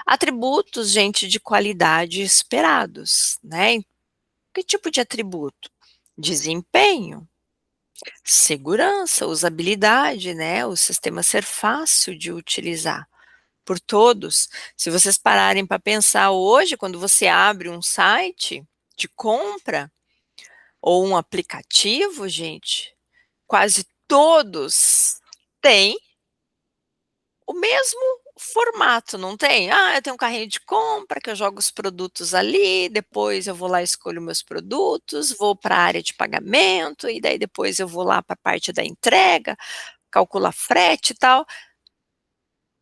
Atributos, gente, de qualidade esperados, né, que tipo de atributo? Desempenho, segurança, usabilidade, né, o sistema ser fácil de utilizar por todos. Se vocês pararem para pensar hoje, quando você abre um site de compra ou um aplicativo, gente, quase todos têm o mesmo formato, não tem? Eu tenho um carrinho de compra que eu jogo os produtos ali, depois eu vou lá e escolho meus produtos, vou para a área de pagamento, e daí depois eu vou lá para a parte da entrega, calcula frete e tal.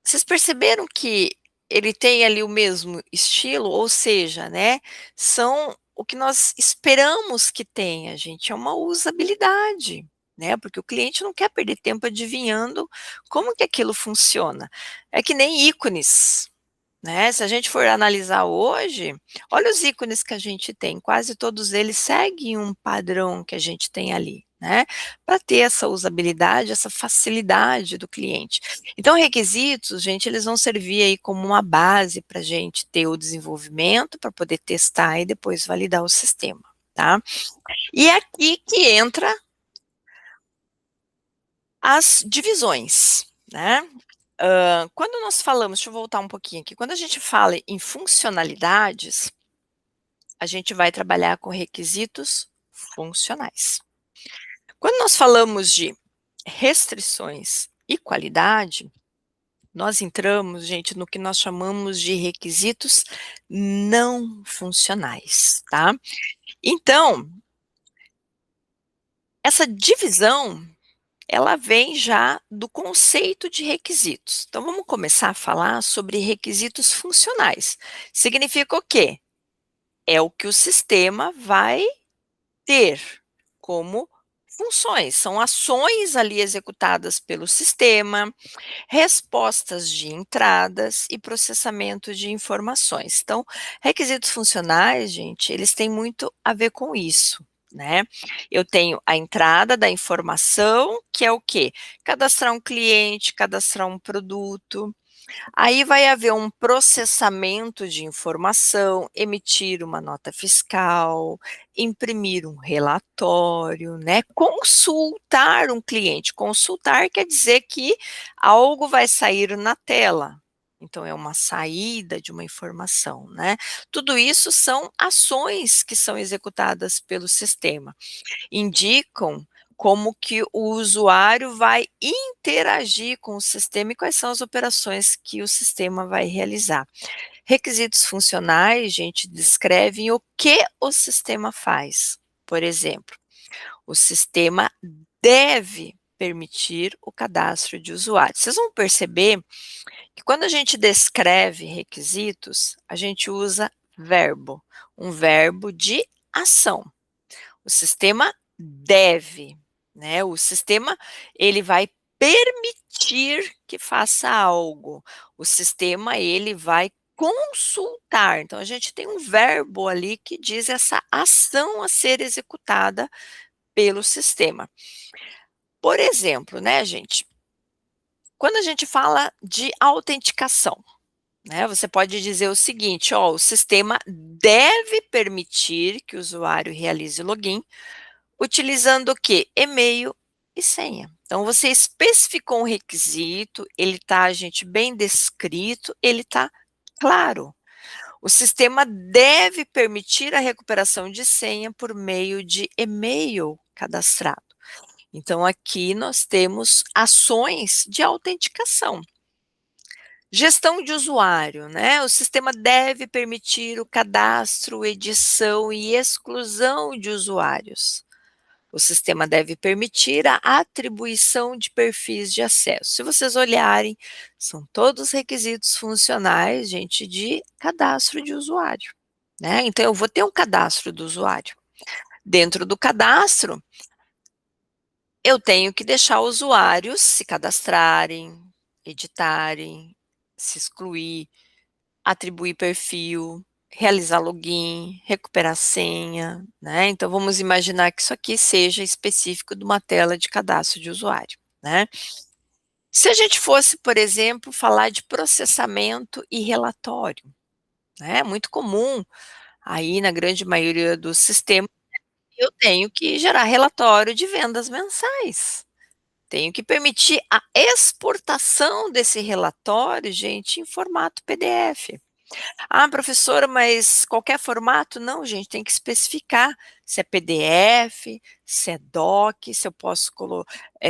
Vocês perceberam que ele tem ali o mesmo estilo? Ou seja, né, são o que nós esperamos que tenha, gente, é uma usabilidade, né, porque o cliente não quer perder tempo adivinhando como que aquilo funciona. É que nem ícones, né, se a gente for analisar hoje, olha os ícones que a gente tem, quase todos eles seguem um padrão que a gente tem ali, né, para ter essa usabilidade, essa facilidade do cliente. Então requisitos, gente, eles vão servir aí como uma base para a gente ter o desenvolvimento, para poder testar e depois validar o sistema, tá. E é aqui que entra as divisões, né. Quando nós falamos, deixa eu voltar um pouquinho aqui, quando a gente fala em funcionalidades, a gente vai trabalhar com requisitos funcionais. Quando nós falamos de restrições e qualidade, nós entramos, gente, no que nós chamamos de requisitos não funcionais, tá. Então, essa divisão, ela vem já do conceito de requisitos. Então vamos começar a falar sobre requisitos funcionais. Significa o quê? É o que o sistema vai ter como funções, são ações ali executadas pelo sistema, respostas de entradas e processamento de informações. Então, requisitos funcionais, gente, eles têm muito a ver com isso, né. Eu tenho a entrada da informação, que é o quê? Cadastrar um cliente, cadastrar um produto. Aí vai haver um processamento de informação, emitir uma nota fiscal, imprimir um relatório, né, consultar um cliente. Consultar quer dizer que algo vai sair na tela, então é uma saída de uma informação, né. Tudo isso são ações que são executadas pelo sistema, indicam como que o usuário vai interagir com o sistema e quais são as operações que o sistema vai realizar. Requisitos funcionais, gente, descrevem o que o sistema faz. Por exemplo, o sistema deve permitir o cadastro de usuários. Vocês vão perceber que quando a gente descreve requisitos, a gente usa verbo, um verbo de ação. O sistema deve, né, o sistema, ele vai permitir que faça algo, o sistema, ele vai consultar, então a gente tem um verbo ali que diz essa ação a ser executada pelo sistema. Por exemplo, né, gente, quando a gente fala de autenticação, né, você pode dizer o seguinte: "Ó, o sistema deve permitir que o usuário realize login utilizando o quê? E-mail e senha". Então você especificou um requisito, ele está, gente, bem descrito, ele está claro. O sistema deve permitir a recuperação de senha por meio de e-mail cadastrado. Então aqui nós temos ações de autenticação. Gestão de usuário, né? O sistema deve permitir o cadastro, edição e exclusão de usuários. O sistema deve permitir a atribuição de perfis de acesso. Se vocês olharem, são todos requisitos funcionais, gente, de cadastro de usuário, né? Então, eu vou ter um cadastro do usuário. Dentro do cadastro, eu tenho que deixar usuários se cadastrarem, editarem, se excluir, atribuir perfil, realizar login, recuperar senha, né? Então, vamos imaginar que isso aqui seja específico de uma tela de cadastro de usuário, né? Se a gente fosse, por exemplo, falar de processamento e relatório, né? É muito comum, aí na grande maioria dos sistemas, eu tenho que gerar relatório de vendas mensais. Tenho que permitir a exportação desse relatório, gente, em formato PDF. Ah, professora, mas qualquer formato? Não, gente, tem que especificar se é PDF, se é doc, se eu posso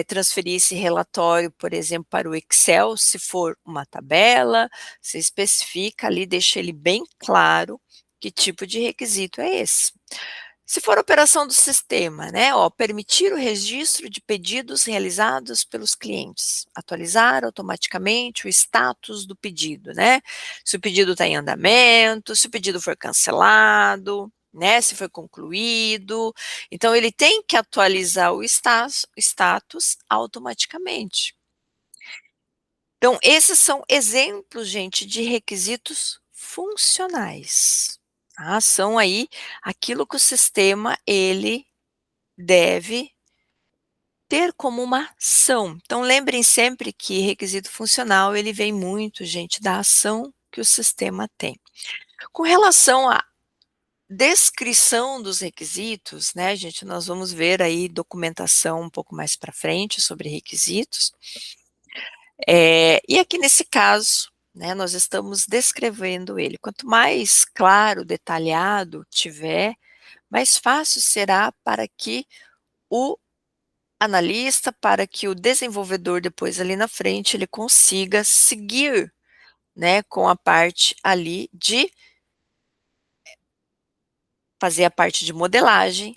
transferir esse relatório, por exemplo, para o Excel, se for uma tabela, você especifica ali, deixa ele bem claro que tipo de requisito é esse. Se for operação do sistema, né, permitir o registro de pedidos realizados pelos clientes, atualizar automaticamente o status do pedido, né, se o pedido está em andamento, se o pedido for cancelado, né, se foi concluído, então ele tem que atualizar o status automaticamente. Então, esses são exemplos, gente, de requisitos funcionais. Tá? São aí aquilo que o sistema ele deve ter como uma ação. Então, lembrem sempre que requisito funcional ele vem muito, gente, da ação que o sistema tem. Com relação à descrição dos requisitos, né, gente, nós vamos ver aí documentação um pouco mais para frente sobre requisitos. E aqui nesse caso, né, nós estamos descrevendo ele. Quanto mais claro, detalhado tiver, mais fácil será para que o analista, para que o desenvolvedor depois ali na frente, ele consiga seguir, né, com a parte ali de fazer a parte de modelagem,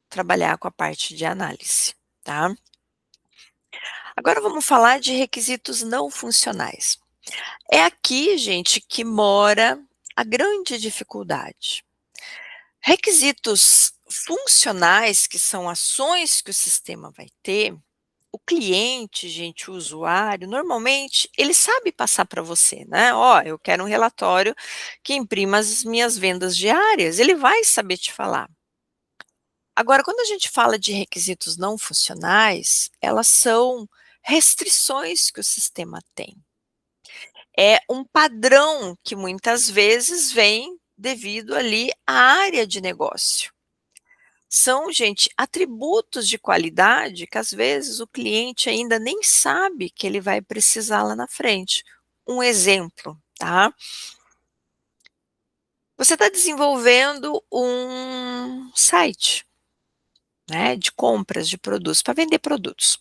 trabalhar com a parte de análise, tá? Agora vamos falar de requisitos não funcionais. É aqui, gente, que mora a grande dificuldade. Requisitos funcionais, que são ações que o sistema vai ter, o cliente, gente, o usuário, normalmente, ele sabe passar para você, né? Eu quero um relatório que imprima as minhas vendas diárias, ele vai saber te falar. Agora, quando a gente fala de requisitos não funcionais, elas são restrições que o sistema tem. É um padrão que muitas vezes vem devido ali à área de negócio. São, gente, atributos de qualidade que às vezes o cliente ainda nem sabe que ele vai precisar lá na frente. Um exemplo, tá? Você está desenvolvendo um site, né, de compras de produtos, para vender produtos.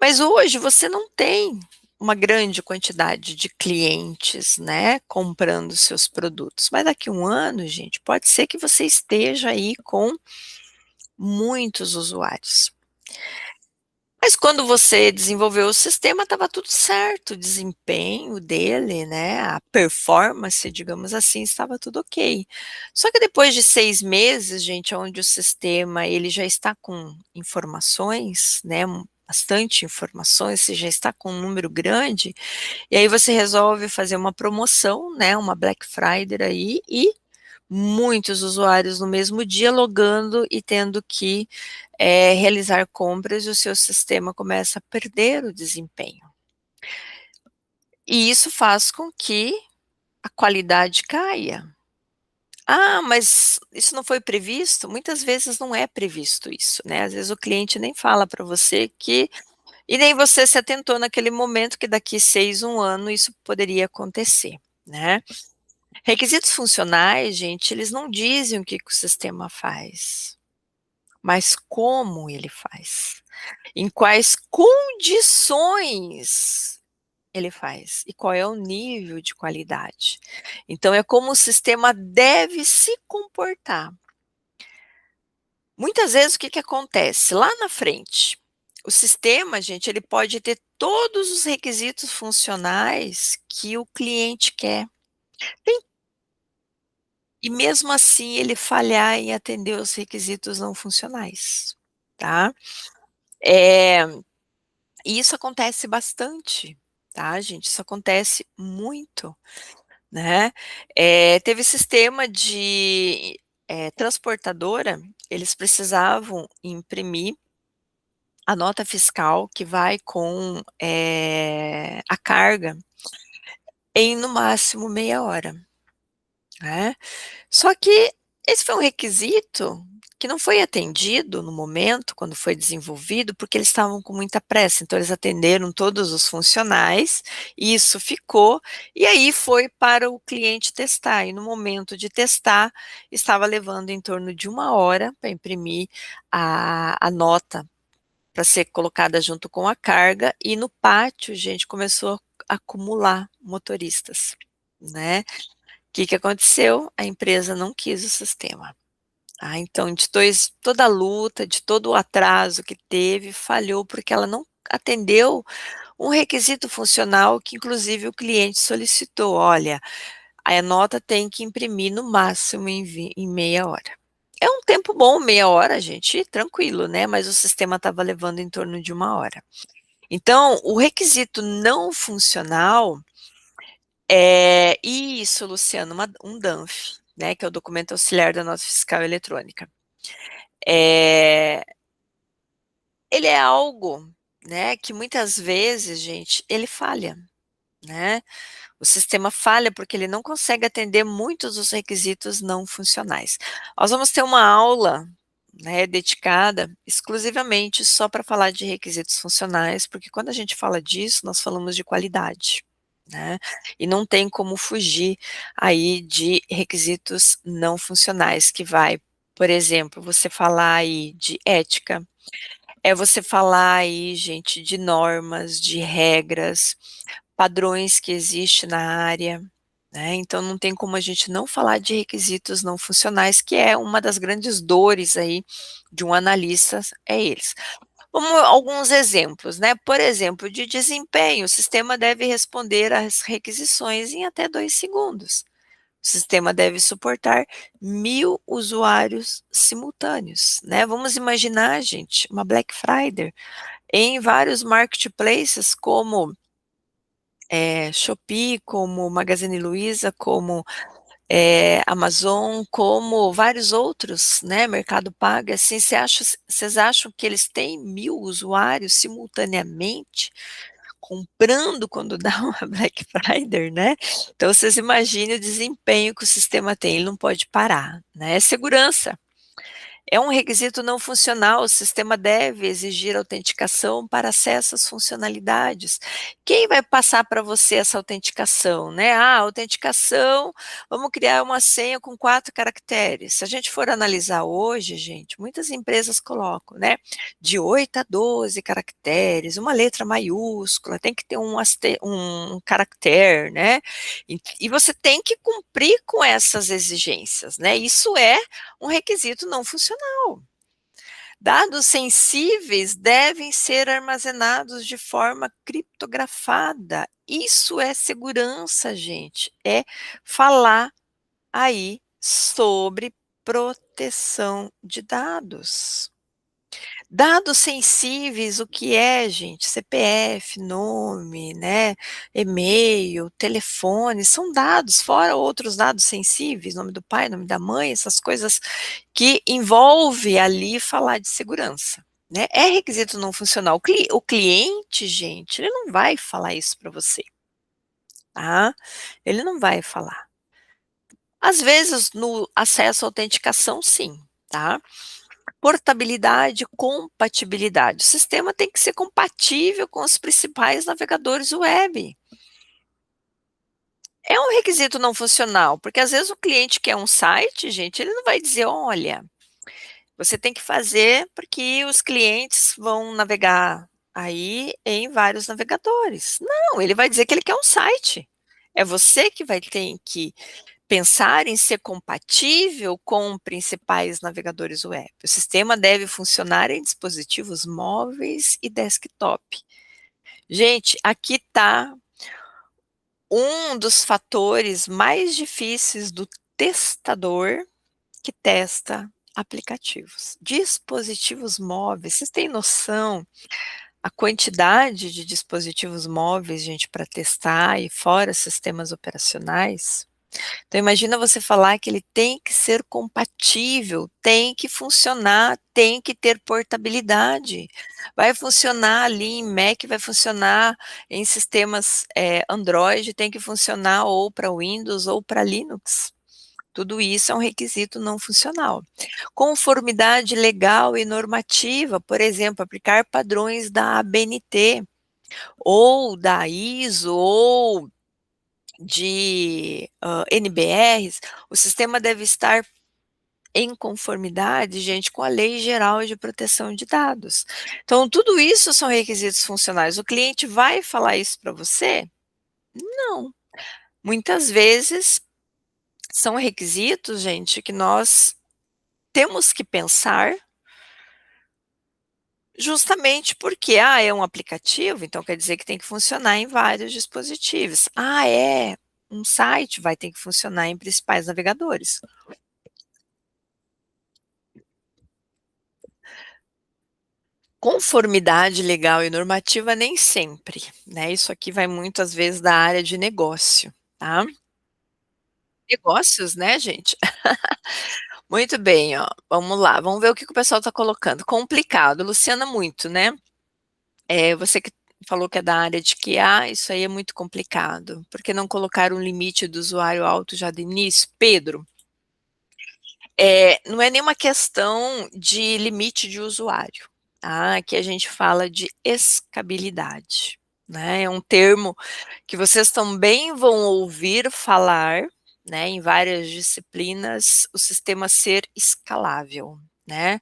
Mas hoje você não tem uma grande quantidade de clientes, né, comprando seus produtos. Mas daqui a um ano, gente, pode ser que você esteja aí com muitos usuários. Mas quando você desenvolveu o sistema, estava tudo certo, o desempenho dele, né, a performance, digamos assim, estava tudo ok. Só que depois de 6 meses, gente, onde o sistema ele já está com informações, né, bastante informações, você já está com um número grande, e aí você resolve fazer uma promoção, né, uma Black Friday aí, e muitos usuários no mesmo dia logando e tendo que realizar compras, e o seu sistema começa a perder o desempenho. E isso faz com que a qualidade caia. Ah, mas isso não foi previsto? Muitas vezes não é previsto isso, né? Às vezes o cliente nem fala para você que e nem você se atentou naquele momento que daqui 6, 1 ano isso poderia acontecer, né? Requisitos funcionais, gente, eles não dizem o que o sistema faz, mas como ele faz, em quais condições ele faz e qual é o nível de qualidade. Então é como o sistema deve se comportar. Muitas vezes o que acontece? Lá na frente, o sistema, gente, ele pode ter todos os requisitos funcionais que o cliente quer. E mesmo assim ele falhar em atender os requisitos não funcionais, tá? E isso acontece bastante, tá, gente? Isso acontece muito, né? Teve sistema de transportadora, eles precisavam imprimir a nota fiscal que vai com a carga em no máximo meia hora, né? Só que esse foi um requisito que não foi atendido no momento, quando foi desenvolvido, porque eles estavam com muita pressa, então eles atenderam todos os funcionais, e isso ficou, e aí foi para o cliente testar, e no momento de testar, estava levando em torno de 1 hora para imprimir a nota, para ser colocada junto com a carga, e no pátio, gente, começou a acumular motoristas, né? O que aconteceu? A empresa não quis o sistema. Então, toda a luta, de todo o atraso que teve, falhou porque ela não atendeu um requisito funcional que, inclusive, o cliente solicitou. Olha, a nota tem que imprimir no máximo em meia hora. É um tempo bom, meia hora, gente, tranquilo, né? Mas o sistema estava levando em torno de 1 hora. Então, o requisito não funcional isso, Luciano, um DANF, né, que é o documento auxiliar da nota fiscal eletrônica. Ele é algo, né, que muitas vezes, gente, ele falha, né? O sistema falha porque ele não consegue atender muitos dos requisitos não funcionais. Nós vamos ter uma aula, né, dedicada exclusivamente só para falar de requisitos funcionais, porque quando a gente fala disso, nós falamos de qualidade, né? E não tem como fugir aí de requisitos não funcionais, que vai, por exemplo, você falar aí de ética, você falar aí, gente, de normas, de regras, padrões que existem na área, né? Então não tem como a gente não falar de requisitos não funcionais, que é uma das grandes dores aí de um analista, eles. Vamos alguns exemplos, né? Por exemplo, de desempenho, o sistema deve responder às requisições em até 2 segundos. O sistema deve suportar 1.000 usuários simultâneos, né? Vamos imaginar, gente, uma Black Friday em vários marketplaces como Shopee, como Magazine Luiza, como Amazon, como vários outros, né, Mercado Pago, assim, vocês acham que eles têm 1.000 usuários simultaneamente comprando quando dá uma Black Friday, né? Então vocês imaginem o desempenho que o sistema tem, ele não pode parar, né? É segurança. É um requisito não funcional, o sistema deve exigir autenticação para acesso às funcionalidades. Quem vai passar para você essa autenticação, né? Autenticação, vamos criar uma senha com 4 caracteres. Se a gente for analisar hoje, gente, muitas empresas colocam, né? De 8 a 12 caracteres, uma letra maiúscula, tem que ter um caractere, né? E você tem que cumprir com essas exigências, né? Isso é um requisito não funcional. Dados sensíveis devem ser armazenados de forma criptografada. Isso é segurança, gente. É falar aí sobre proteção de dados. Dados sensíveis, o que é, gente? CPF, nome, né? E-mail, telefone, são dados, fora outros dados sensíveis, nome do pai, nome da mãe, essas coisas que envolve ali falar de segurança, né? É requisito não funcional. O cliente, gente, ele não vai falar isso para você, tá? Ele não vai falar. Às vezes, no acesso à autenticação, sim, tá? Portabilidade, compatibilidade. O sistema tem que ser compatível com os principais navegadores web. É um requisito não funcional, porque às vezes o cliente quer um site, gente, ele não vai dizer, olha, você tem que fazer porque os clientes vão navegar aí em vários navegadores. Não, ele vai dizer que ele quer um site. É você que vai ter que pensar em ser compatível com principais navegadores web. O sistema deve funcionar em dispositivos móveis e desktop. Gente, aqui está um dos fatores mais difíceis do testador que testa aplicativos. Dispositivos móveis, vocês têm noção a quantidade de dispositivos móveis, gente, para testar e fora sistemas operacionais? Então imagina você falar que ele tem que ser compatível, tem que funcionar, tem que ter portabilidade. Vai funcionar ali em Mac, vai funcionar em sistemas Android, tem que funcionar ou para Windows ou para Linux. Tudo isso é um requisito não funcional. Conformidade legal e normativa, por exemplo, aplicar padrões da ABNT, ou da ISO, ou de NBRs, o sistema deve estar em conformidade, gente, com a Lei Geral de Proteção de Dados. Então, tudo isso são requisitos funcionais. O cliente vai falar isso para você? Não. Muitas vezes são requisitos, gente, que nós temos que pensar justamente porque, é um aplicativo, então quer dizer que tem que funcionar em vários dispositivos. É um site, vai ter que funcionar em principais navegadores. Conformidade legal e normativa nem sempre, né, isso aqui vai muitas vezes da área de negócio, tá. Negócios, né, gente. Muito bem, ó, vamos lá, vamos ver o que que o pessoal está colocando. Complicado, Luciana, muito, né. Você que falou que é da área de QA, isso aí é muito complicado. Por que não colocar um limite do usuário alto já de início? Pedro, não é nenhuma questão de limite de usuário, tá? Aqui a gente fala de escalabilidade, né? É um termo que vocês também vão ouvir falar, né, em várias disciplinas, o sistema ser escalável, né?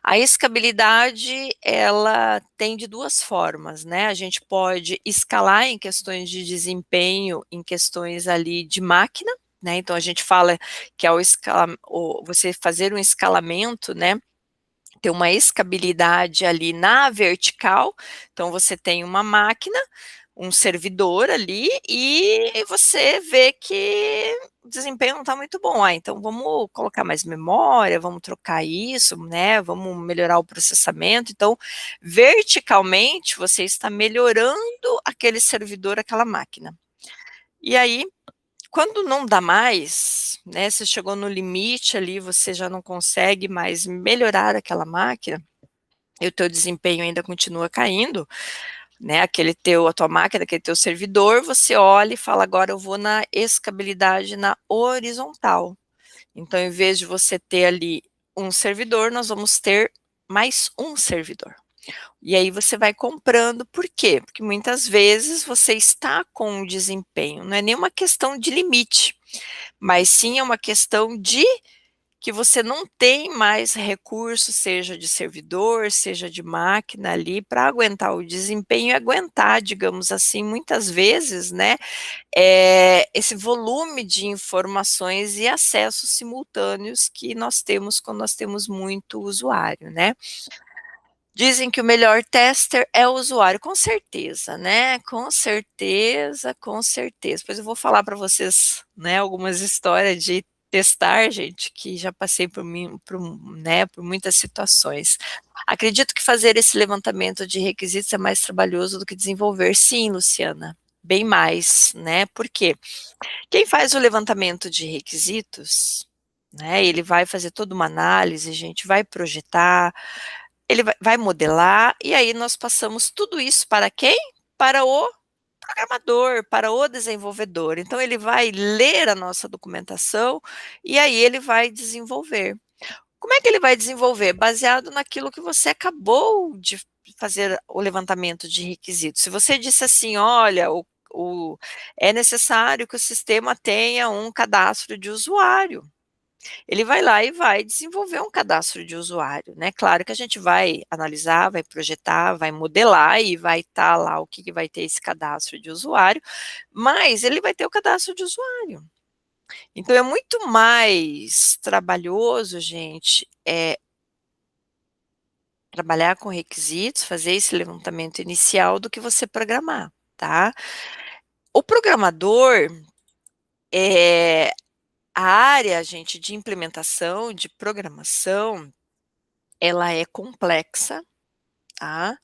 A escalabilidade, ela tem de 2 formas, né, a gente pode escalar em questões de desempenho, em questões ali de máquina, né, então a gente fala que ao você fazer um escalamento, né, ter uma escalabilidade ali na vertical, então você tem uma máquina, um servidor ali, e você vê que o desempenho não está muito bom. Então vamos colocar mais memória, vamos trocar isso, né? Vamos melhorar o processamento. Então, verticalmente, você está melhorando aquele servidor, aquela máquina. E aí, quando não dá mais, né? Você chegou no limite ali, você já não consegue mais melhorar aquela máquina, e o teu desempenho ainda continua caindo, né, a tua máquina, aquele teu servidor, você olha e fala: "Agora eu vou na escalabilidade na horizontal". Então, em vez de você ter ali um servidor, nós vamos ter mais um servidor. E aí você vai comprando, por quê? Porque muitas vezes você está com um desempenho, não é nenhuma questão de limite, mas sim é uma questão de que você não tem mais recurso, seja de servidor, seja de máquina ali, para aguentar o desempenho e aguentar, digamos assim, muitas vezes, né, esse volume de informações e acessos simultâneos que nós temos quando nós temos muito usuário, né. Dizem que o melhor tester é o usuário, com certeza, né, com certeza, com certeza. Depois eu vou falar para vocês, né, algumas histórias de testar, gente, que já passei por mim, né, por muitas situações. Acredito que fazer esse levantamento de requisitos é mais trabalhoso do que desenvolver. Sim, Luciana, bem mais, né, por quê? Quem faz o levantamento de requisitos, né, ele vai fazer toda uma análise, gente, vai projetar, ele vai modelar, e aí nós passamos tudo isso para quem? Para o programador, para o desenvolvedor. Então ele vai ler a nossa documentação, e aí ele vai desenvolver. Como é que ele vai desenvolver? Baseado naquilo que você acabou de fazer o levantamento de requisitos. Se você disse assim: "Olha, é necessário que o sistema tenha um cadastro de usuário". ele vai lá e vai desenvolver um cadastro de usuário, né? Claro que a gente vai analisar, vai projetar, vai modelar e vai estar lá o que vai ter esse cadastro de usuário, mas ele vai ter o cadastro de usuário. Então é muito mais trabalhoso, gente, trabalhar com requisitos, fazer esse levantamento inicial do que você programar, tá? O programador, a área, gente, de implementação, de programação, ela é complexa, tá?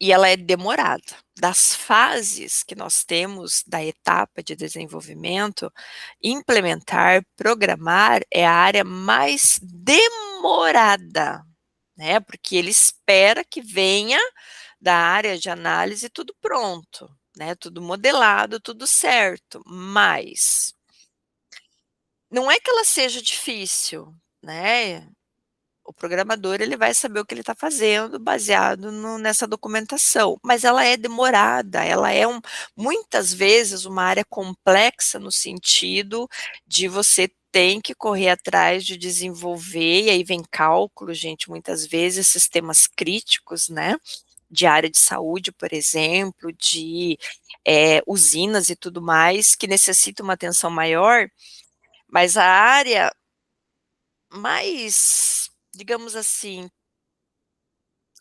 E ela é demorada. Das fases que nós temos da etapa de desenvolvimento, implementar, programar é a área mais demorada, né? Porque ele espera que venha da área de análise tudo pronto, né? Tudo modelado, tudo certo, mas não é que ela seja difícil, né? O programador, ele vai saber o que ele está fazendo baseado nessa documentação, mas ela é demorada, ela é muitas vezes uma área complexa no sentido de você tem que correr atrás de desenvolver, e aí vem cálculo, gente, muitas vezes sistemas críticos, né, de área de saúde, por exemplo, de usinas e tudo mais, que necessitam uma atenção maior, mas a área mais, digamos assim,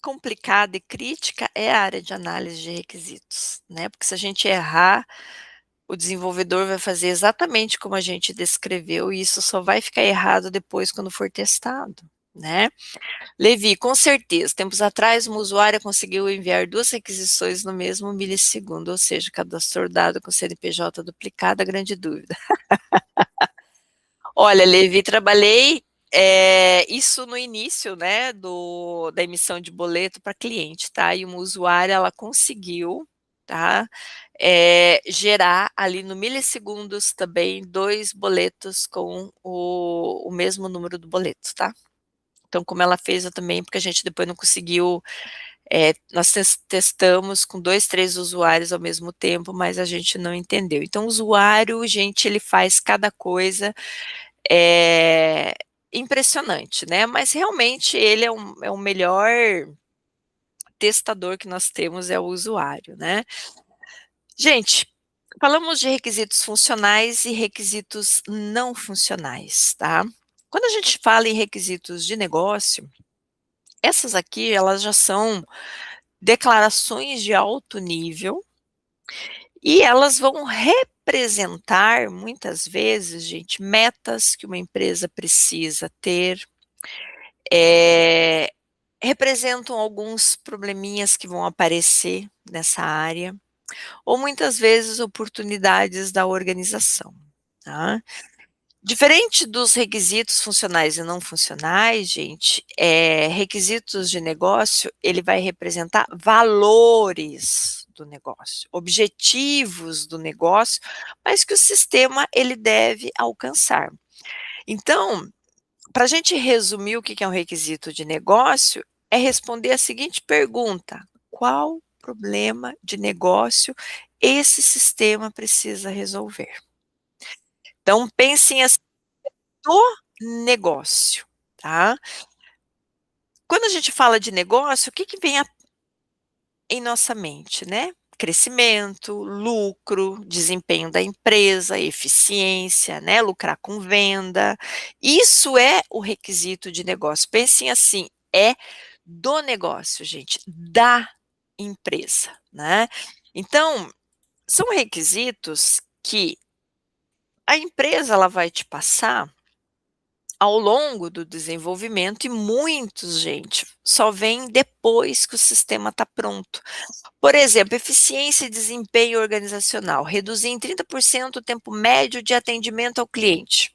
complicada e crítica é a área de análise de requisitos, né? Porque se a gente errar, o desenvolvedor vai fazer exatamente como a gente descreveu e isso só vai ficar errado depois quando for testado, né? Levi, com certeza, tempos atrás uma usuária conseguiu enviar 2 requisições no mesmo milissegundo, ou seja, cadastrou dado com CNPJ duplicado, a grande dúvida. Olha, Levi, trabalhei isso no início, né, da emissão de boleto para cliente, tá? E uma usuária, ela conseguiu, tá, gerar ali no milissegundos também 2 boletos com o mesmo número do boleto, tá? Então, como ela fez, eu também, porque a gente depois não conseguiu, nós testamos com 2, 3 usuários ao mesmo tempo, mas a gente não entendeu. Então, o usuário, gente, ele faz cada coisa, é impressionante, né, mas realmente ele é o melhor testador que nós temos é o usuário, né. Gente, falamos de requisitos funcionais e requisitos não funcionais, tá. Quando a gente fala em requisitos de negócio, essas aqui elas já são declarações de alto nível, e elas vão representar muitas vezes, gente, metas que uma empresa precisa ter, eh, representam alguns probleminhas que vão aparecer nessa área, ou muitas vezes oportunidades da organização, tá. Diferente dos requisitos funcionais e não funcionais, gente, requisitos de negócio, ele vai representar valores do negócio, objetivos do negócio, mas que o sistema ele deve alcançar. Então, para a gente resumir o que que é um requisito de negócio, é responder a seguinte pergunta: qual problema de negócio esse sistema precisa resolver? Então pensem assim, do negócio, tá? Quando a gente fala de negócio, o que que vem em nossa mente, né? Crescimento, lucro, desempenho da empresa, eficiência, né? Lucrar com venda. Isso é o requisito de negócio. Pensem assim, é do negócio, gente, da empresa, né? Então, são requisitos que a empresa ela vai te passar ao longo do desenvolvimento e muitos, gente, só vem depois que o sistema está pronto. Por exemplo, eficiência e desempenho organizacional, reduzir em 30% o tempo médio de atendimento ao cliente.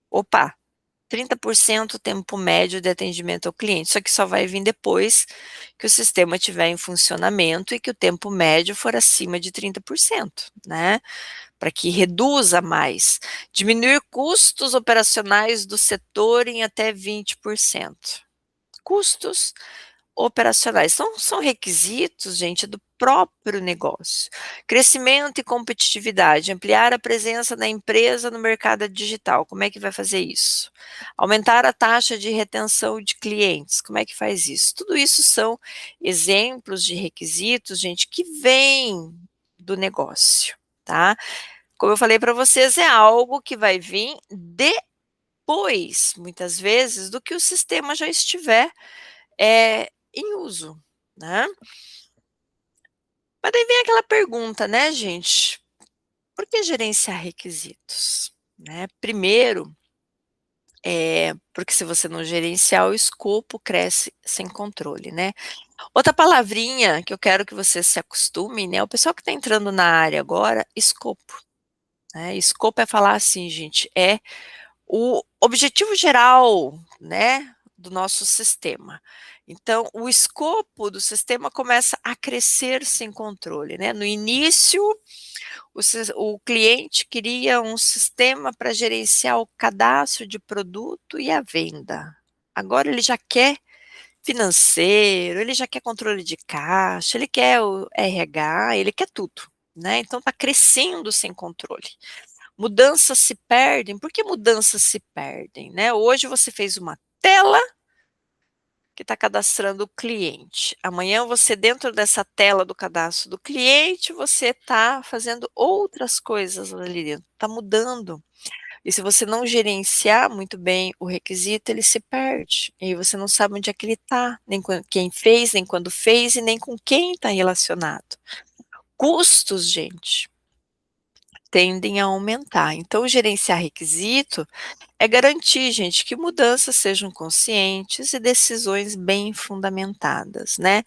Opa, 30% o tempo médio de atendimento ao cliente, isso aqui só vai vir depois que o sistema estiver em funcionamento e que o tempo médio for acima de 30%, né? Para que reduza mais. Diminuir custos operacionais do setor em até 20%. Custos operacionais. São requisitos, gente, do próprio negócio. Crescimento e competitividade, ampliar a presença da empresa no mercado digital. Como é que vai fazer isso? Aumentar a taxa de retenção de clientes. Como é que faz isso? Tudo isso são exemplos de requisitos, gente, que vêm do negócio, tá? Como eu falei para vocês, é algo que vai vir depois, muitas vezes, do que o sistema já estiver em uso, né? Mas daí vem aquela pergunta, né, gente? Por que gerenciar requisitos? Né? Primeiro, porque se você não gerenciar, o escopo cresce sem controle, né? Outra palavrinha que eu quero que vocês se acostumem, né? O pessoal que está entrando na área agora, escopo. Né? Escopo é falar assim, gente, é o objetivo geral, né, do nosso sistema. Então, o escopo do sistema começa a crescer sem controle, né? No início, o cliente queria um sistema para gerenciar o cadastro de produto e a venda. Agora ele já quer financeiro, ele já quer controle de caixa, ele quer o RH, ele quer tudo, né? Então está crescendo sem controle. Mudanças se perdem. Por que mudanças se perdem, né? Hoje você fez uma tela que está cadastrando o cliente. Amanhã você, dentro dessa tela do cadastro do cliente, você está fazendo outras coisas ali dentro, está mudando. E se você não gerenciar muito bem o requisito, ele se perde. E aí você não sabe onde é que ele está, nem quem fez, nem quando fez, e nem com quem está relacionado. Custos, gente, tendem a aumentar. Então, gerenciar requisito é garantir, gente, que mudanças sejam conscientes e decisões bem fundamentadas, né?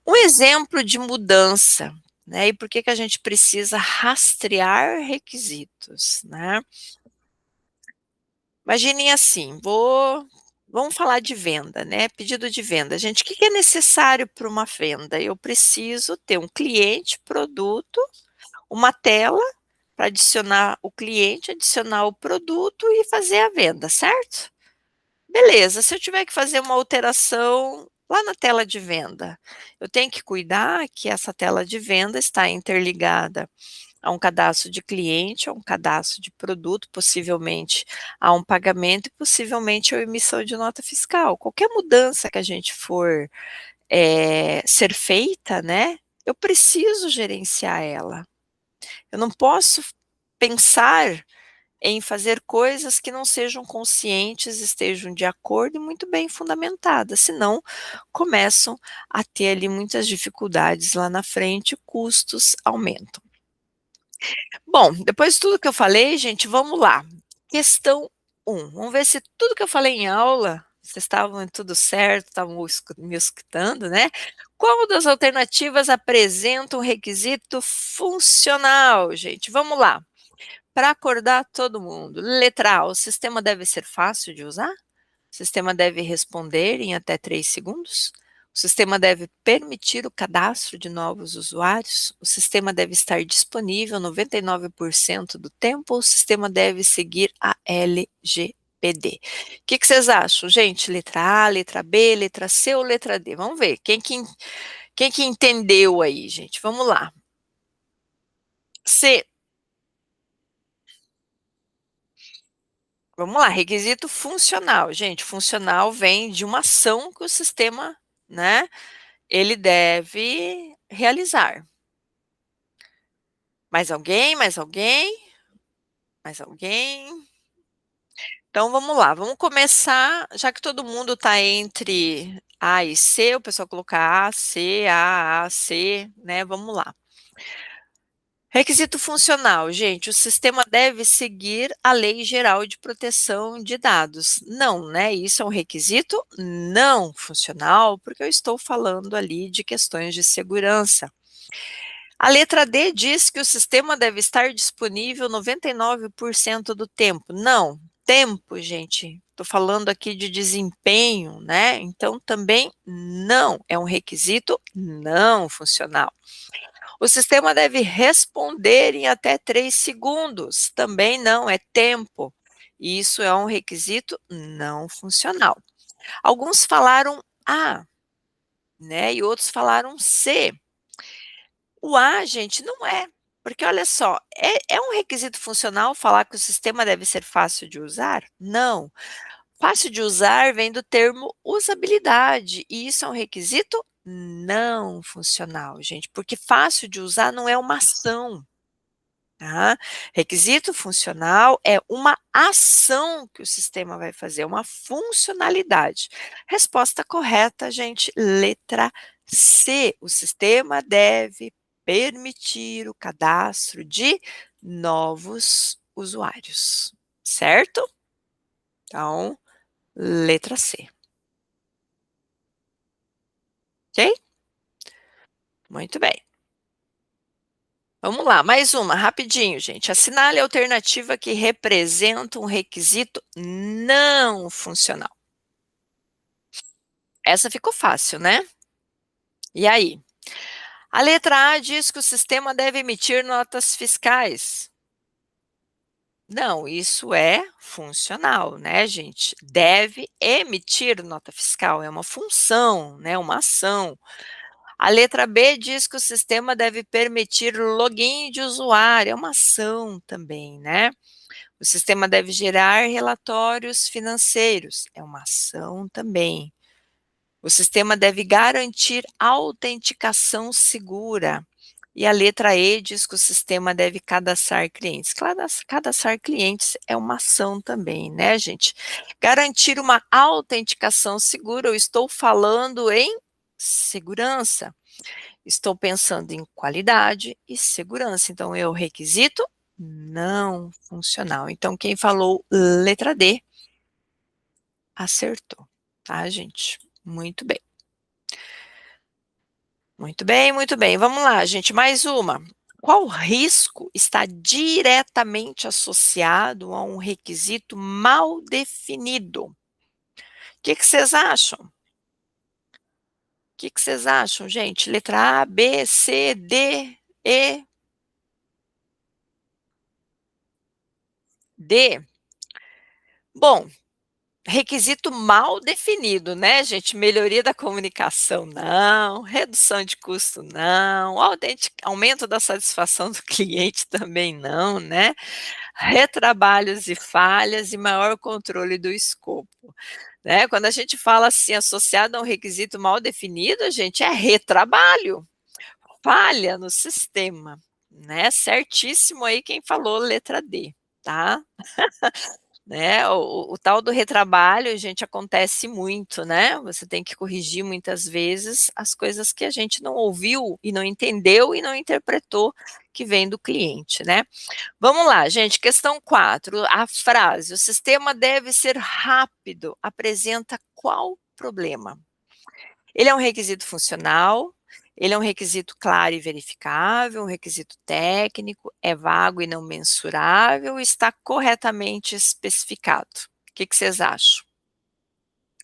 Um exemplo de mudança, né? E por que que a gente precisa rastrear requisitos, né? Imaginem assim, vamos falar de venda, né? Pedido de venda. Gente, o que que é necessário para uma venda? Eu preciso ter um cliente, produto, uma tela para adicionar o cliente, adicionar o produto e fazer a venda, certo? Beleza, se eu tiver que fazer uma alteração lá na tela de venda, eu tenho que cuidar que essa tela de venda está interligada a um cadastro de cliente, a um cadastro de produto, possivelmente a um pagamento e possivelmente a emissão de nota fiscal. Qualquer mudança que a gente for ser feita, né, eu preciso gerenciar ela. Eu não posso pensar em fazer coisas que não sejam conscientes, estejam de acordo e muito bem fundamentadas, senão começam a ter ali muitas dificuldades lá na frente, custos aumentam. Bom, depois de tudo que eu falei, gente, vamos lá. Questão 1. Vamos ver se tudo que eu falei em aula, vocês estavam tudo certo, estavam me escutando, né? Qual das alternativas apresenta um requisito funcional, gente? Vamos lá. Para acordar todo mundo. Letra A, o sistema deve ser fácil de usar? O sistema deve responder em até 3 segundos? O sistema deve permitir o cadastro de novos usuários? O sistema deve estar disponível 99% do tempo? Ou o sistema deve seguir a LGPD? O que vocês acham, gente? Letra A, letra B, letra C ou letra D? Vamos ver. Quem que entendeu aí, gente? Vamos lá. C. Vamos lá, requisito funcional. Gente, funcional vem de uma ação que o sistema, né, ele deve realizar. Mais alguém? Mais alguém? Mais alguém? Então vamos lá, vamos começar, já que todo mundo está entre A e C, o pessoal colocar A, C, A, C, né? Vamos lá. Requisito funcional, gente, o sistema deve seguir a Lei Geral de Proteção de Dados. Não, né? Isso é um requisito não funcional, porque eu estou falando ali de questões de segurança. A letra D diz que o sistema deve estar disponível 99% do tempo. Não, tempo, gente, estou falando aqui de desempenho, né? Então também não, é um requisito não funcional. O sistema deve responder em até 3 segundos. Também não, é tempo. Isso é um requisito não funcional. Alguns falaram A, né? E outros falaram C. O A, gente, não é. Porque olha só, é um requisito funcional falar que o sistema deve ser fácil de usar? Não. Fácil de usar vem do termo usabilidade, e isso é um requisito não funcional, gente, porque fácil de usar não é uma ação, tá? Requisito funcional é uma ação que o sistema vai fazer, uma funcionalidade. Resposta correta, gente, letra C. O sistema deve permitir o cadastro de novos usuários, certo? Então, letra C. Ok? Muito bem. Vamos lá, mais uma, rapidinho, gente. Assinale a alternativa que representa um requisito não funcional. Essa ficou fácil, né? E aí? A letra A diz que o sistema deve emitir notas fiscais. Não, isso é funcional, né, gente? Deve emitir nota fiscal, é uma função, né, uma ação. A letra B diz que o sistema deve permitir login de usuário, é uma ação também, né? O sistema deve gerar relatórios financeiros, é uma ação também. O sistema deve garantir autenticação segura. E a letra E diz que o sistema deve cadastrar clientes. Cadastrar clientes é uma ação também, né, gente? Garantir uma autenticação segura, eu estou falando em segurança. Estou pensando em qualidade e segurança. Então, é o requisito não funcional. Então, quem falou letra D, acertou, tá, gente? Muito bem. Muito bem, muito bem. Vamos lá, gente, mais uma. Qual risco está diretamente associado a um requisito mal definido? O que vocês acham? O que vocês acham, gente? Letra A, B, C, D, E, D. Bom, requisito mal definido, né, gente? Melhoria da comunicação, não. Redução de custo, não. Aumento da satisfação do cliente também não, né? Retrabalhos e falhas e maior controle do escopo, né? Quando a gente fala assim, associado a um requisito mal definido, gente, é retrabalho, falha no sistema, né? Certíssimo aí quem falou letra D, tá? Né, o tal do retrabalho, gente, acontece muito, né, você tem que corrigir muitas vezes as coisas que a gente não ouviu e não entendeu e não interpretou que vem do cliente, né. Vamos lá, gente, questão 4, a frase: "O sistema deve ser rápido", apresenta qual problema? Ele é um requisito funcional, ele é um requisito claro e verificável, um requisito técnico, é vago e não mensurável, está corretamente especificado. O que vocês acham?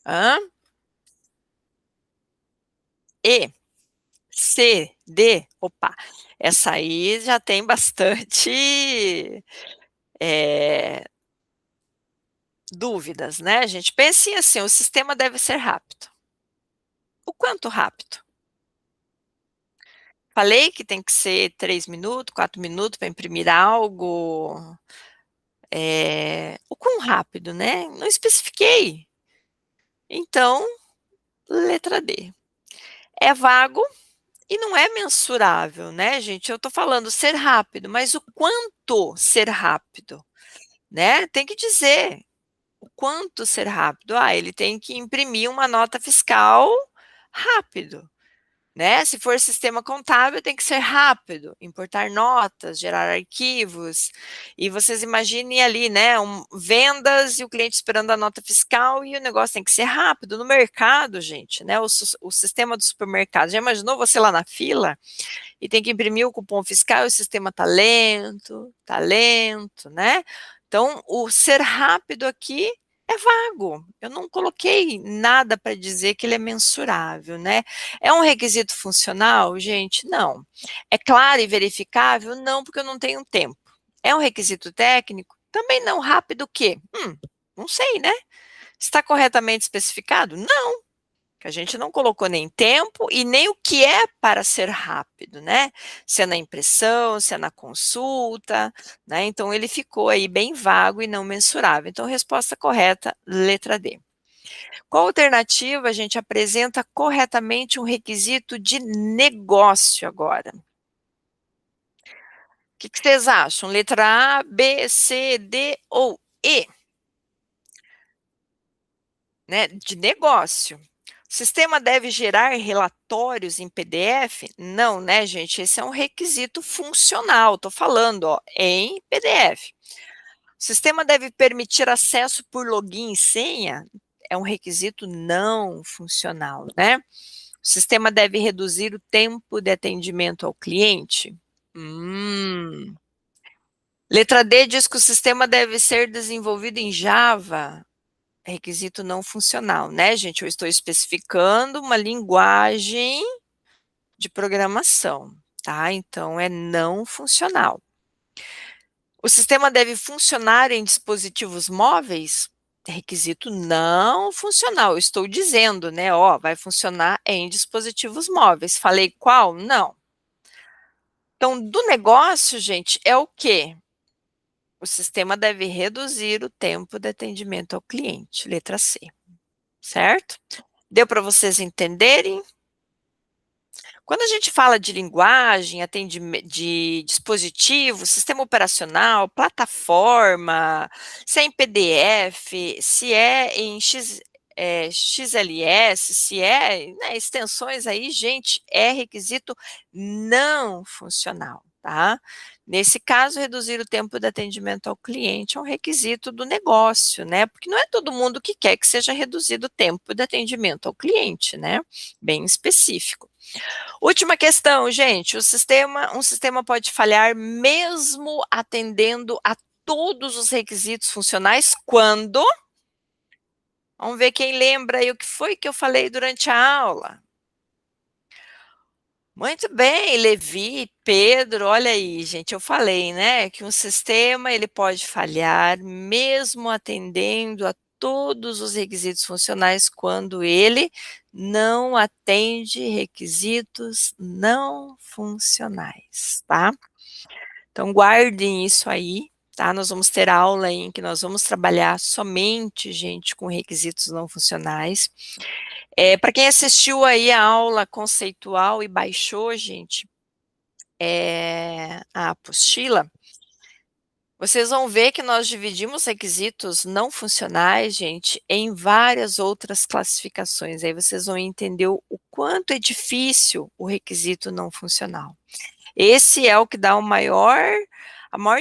Hã? E, C, D, opa, essa aí já tem bastante, dúvidas, né, gente. Pensem assim, o sistema deve ser rápido. O quanto rápido? Falei que tem que ser 3 minutos, 4 minutos para imprimir algo, o quão rápido, né? Não especifiquei. Então, letra D. É vago e não é mensurável, né, gente? Eu estou falando ser rápido, mas o quanto ser rápido, né? Tem que dizer o quanto ser rápido. Ah, ele tem que imprimir uma nota fiscal rápido. Né? Se for sistema contábil, tem que ser rápido, importar notas, gerar arquivos. E vocês imaginem ali, né? Vendas e o cliente esperando a nota fiscal e o negócio tem que ser rápido. No mercado, gente, né? O sistema do supermercado. Já imaginou você lá na fila e tem que imprimir o cupom fiscal e o sistema tá lento, né? Então, o ser rápido aqui é vago. Eu não coloquei nada para dizer que ele é mensurável, né? É um requisito funcional, gente? Não. É claro e verificável? Não, porque eu não tenho tempo. É um requisito técnico? Também não. Rápido o quê? Não sei, né? Está corretamente especificado? Não. Que a gente não colocou nem tempo e nem o que é para ser rápido, né? Se é na impressão, se é na consulta, né? Então ele ficou aí bem vago e não mensurável. Então, resposta correta, letra D. Qual alternativa a gente apresenta corretamente um requisito de negócio agora? O que vocês acham? Letra A, B, C, D ou E? Né? De negócio. O sistema deve gerar relatórios em PDF? Não, né, gente? Esse é um requisito funcional. Estou falando, ó, em PDF. O sistema deve permitir acesso por login e senha? É um requisito não funcional, né? O sistema deve reduzir o tempo de atendimento ao cliente? Letra D diz que o sistema deve ser desenvolvido em Java. Requisito não funcional, né, gente? Eu estou especificando uma linguagem de programação, tá? Então, é não funcional. O sistema deve funcionar em dispositivos móveis? Requisito não funcional. Eu estou dizendo, né? Ó, vai funcionar em dispositivos móveis. Falei qual? Não. Então, do negócio, gente, é o quê? O sistema deve reduzir o tempo de atendimento ao cliente. Letra C. Certo? Deu para vocês entenderem? Quando a gente fala de linguagem, de dispositivo, sistema operacional, plataforma, se é em PDF, se é em XLS, se é, né, extensões aí, gente, é requisito não funcional, tá? Nesse caso, reduzir o tempo de atendimento ao cliente é um requisito do negócio, né? Porque não é todo mundo que quer que seja reduzido o tempo de atendimento ao cliente, né? Bem específico. Última questão, gente. Um sistema pode falhar mesmo atendendo a todos os requisitos funcionais quando? Vamos ver quem lembra aí o que foi que eu falei durante a aula. Muito bem, Levi, Pedro, olha aí, gente, eu falei, né, que um sistema ele pode falhar mesmo atendendo a todos os requisitos funcionais quando ele não atende requisitos não funcionais, tá? Então guardem isso aí, tá? Nós vamos ter aula em que nós vamos trabalhar somente, gente, com requisitos não funcionais. Para quem assistiu aí a aula conceitual e baixou, gente, a apostila, vocês vão ver que nós dividimos requisitos não funcionais, gente, em várias outras classificações. Aí vocês vão entender o quanto é difícil o requisito não funcional. Esse é o que dá a maior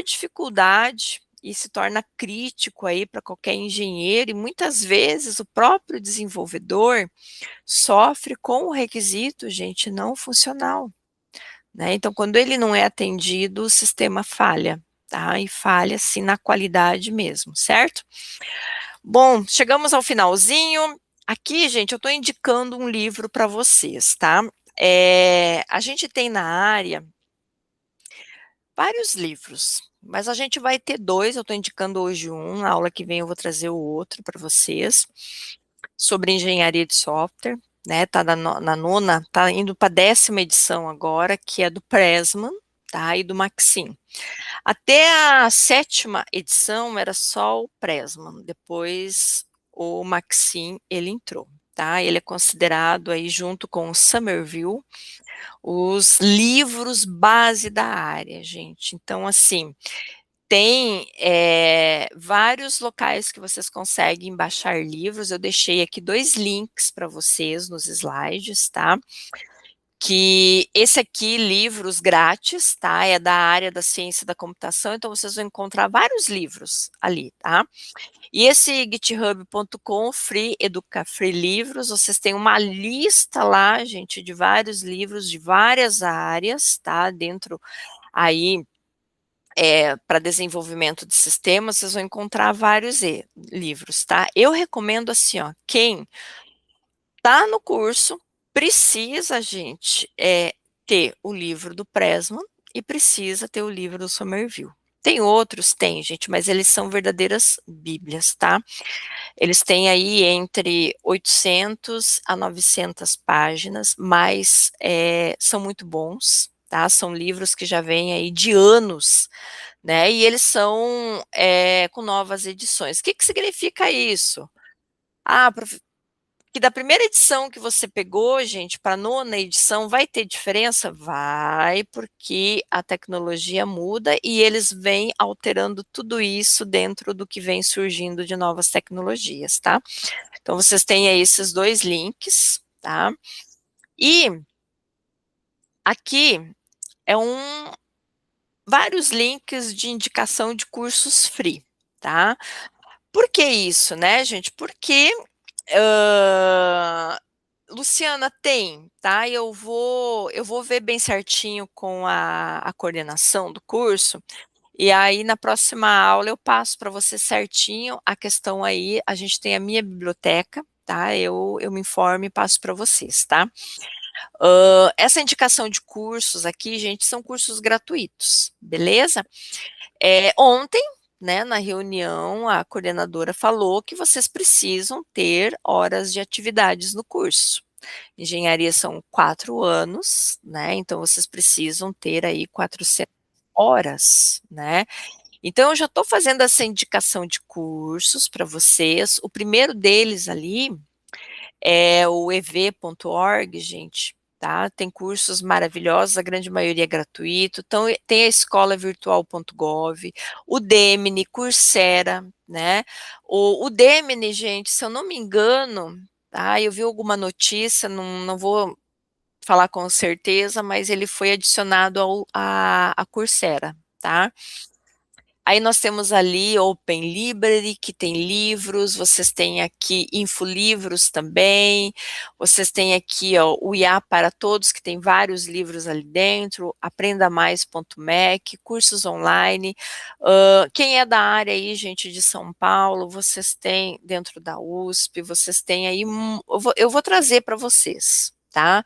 dificuldade e se torna crítico aí para qualquer engenheiro, e muitas vezes o próprio desenvolvedor sofre com o requisito, gente, não funcional, né? Então, quando ele não é atendido, o sistema falha, tá? E falha, sim, na qualidade mesmo, certo? Bom, chegamos ao finalzinho. Aqui, gente, eu estou indicando um livro para vocês, tá? A gente tem na área vários livros, mas a gente vai ter 2, eu estou indicando hoje um, na aula que vem eu vou trazer o outro para vocês, sobre engenharia de software, né, tá na nona, tá indo para a 10ª edição agora, que é do Pressman, tá, e do Maxim. Até a 7ª edição era só o Pressman, depois o Maxim, ele entrou, tá, ele é considerado aí junto com o Somerville, os livros base da área, gente. Então, assim, tem vários locais que vocês conseguem baixar livros. Eu deixei aqui 2 links para vocês nos slides, tá? Que esse aqui, livros grátis, tá? É da área da ciência da computação, então vocês vão encontrar vários livros ali, tá? E esse github.com, free livros, vocês têm uma lista lá, gente, de vários livros de várias áreas, tá? Dentro aí, para desenvolvimento de sistemas, vocês vão encontrar vários livros, tá? Eu recomendo assim, ó, quem tá no curso precisa, gente, ter o livro do Pressman e precisa ter o livro do Somerville, Tem outros? Tem, gente, mas eles são verdadeiras bíblias, tá? Eles têm aí entre 800 a 900 páginas, mas são muito bons, tá? São livros que já vêm aí de anos, né? E eles são com novas edições. O que que significa isso? Ah, que da primeira edição que você pegou, gente, para a nona edição, vai ter diferença? Vai, porque a tecnologia muda e eles vêm alterando tudo isso dentro do que vem surgindo de novas tecnologias, tá? Então, vocês têm aí esses dois links, tá? E aqui é vários links de indicação de cursos free, tá? Por que isso, né, gente? Porque Luciana, tem, tá? Eu vou ver bem certinho com a coordenação do curso, e aí na próxima aula eu passo para você certinho a questão aí. A gente tem a minha biblioteca, tá? Eu me informo e passo para vocês, tá? Essa indicação de cursos aqui, gente, são cursos gratuitos, beleza? Ontem, né, na reunião, a coordenadora falou que vocês precisam ter horas de atividades no curso. Engenharia são 4 anos, né? Então vocês precisam ter aí 400 horas, né? Então eu já estou fazendo essa indicação de cursos para vocês. O primeiro deles ali é o ev.org, gente, tá? Tem cursos maravilhosos, a grande maioria é gratuito. Então, tem a escolavirtual.gov, o Udemy, Coursera, né? O Udemy, gente, se eu não me engano, tá? Eu vi alguma notícia, não vou falar com certeza, mas ele foi adicionado à Coursera, tá? Aí nós temos ali Open Library, que tem livros, vocês têm aqui Infolivros também, vocês têm aqui o IA para Todos, que tem vários livros ali dentro, aprendamais.mec, cursos online. Quem é da área aí, gente, de São Paulo, vocês têm dentro da USP, vocês têm aí, eu vou trazer para vocês, tá?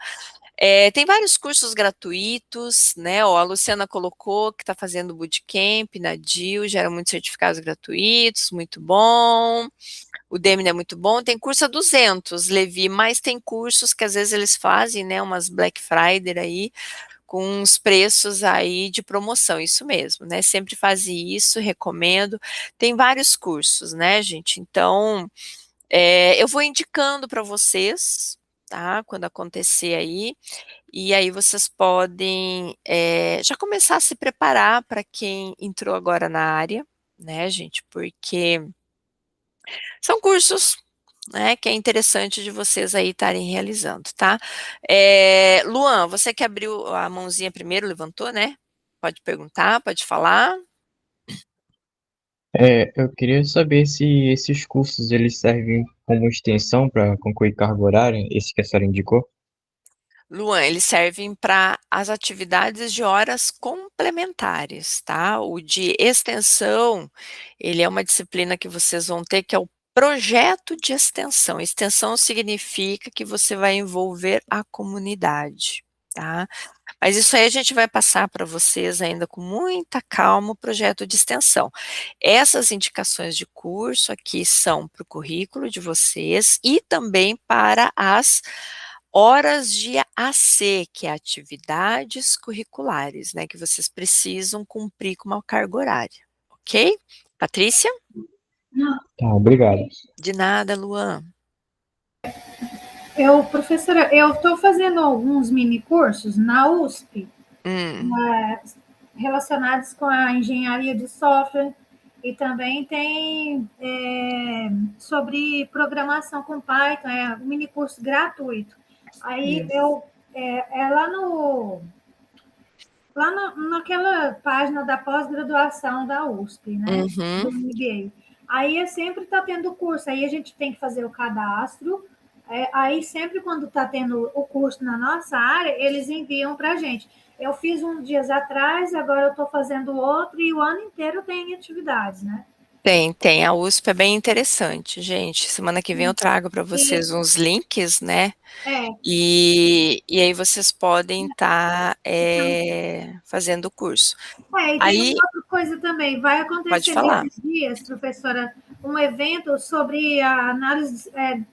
Tem vários cursos gratuitos, né? Ó, a Luciana colocou que está fazendo bootcamp na DIL, gera muitos certificados gratuitos, muito bom. O Udemy é muito bom. Tem curso a 200, Levi, mas tem cursos que às vezes eles fazem, né? Umas Black Friday aí, com uns preços aí de promoção, isso mesmo, né? Sempre faz isso, recomendo. Tem vários cursos, né, gente? Então, eu vou indicando para vocês, tá? Quando acontecer aí. E aí vocês podem já começar a se preparar para quem entrou agora na área, né, gente? Porque são cursos, né, que é interessante de vocês aí estarem realizando, tá? Luan, você que abriu a mãozinha primeiro, levantou, né? Pode perguntar, pode falar. Eu queria saber se esses cursos eles servem como extensão para concluir carga horária, esse que a senhora indicou. Luan, eles servem para as atividades de horas complementares, tá? O de extensão, ele é uma disciplina que vocês vão ter, que é o projeto de extensão. Extensão significa que você vai envolver a comunidade, tá? Mas isso aí a gente vai passar para vocês ainda com muita calma, o projeto de extensão. Essas indicações de curso aqui são para o currículo de vocês e também para as horas de AC, que é atividades curriculares, né, que vocês precisam cumprir com uma carga horária, ok? Patrícia? Tá, obrigado. De nada, Luan. Professora, eu estou fazendo alguns mini cursos na USP, relacionados com a engenharia de software, e também tem sobre programação com Python, um mini curso gratuito. Aí naquela página da pós-graduação da USP, né? Uhum. Do MBA. Aí sempre está tendo curso, aí a gente tem que fazer o cadastro. Aí sempre quando está tendo o curso na nossa área, eles enviam para a gente. Eu fiz uns dias atrás, agora eu estou fazendo outro, e o ano inteiro tem atividades, né? Tem. A USP é bem interessante, gente. Semana que vem eu trago para vocês uns links, né? É, E aí vocês podem estar fazendo o curso. e tem Aí, uma outra coisa também. Vai pode acontecer falar. nesses dias, professora, um evento sobre a análise,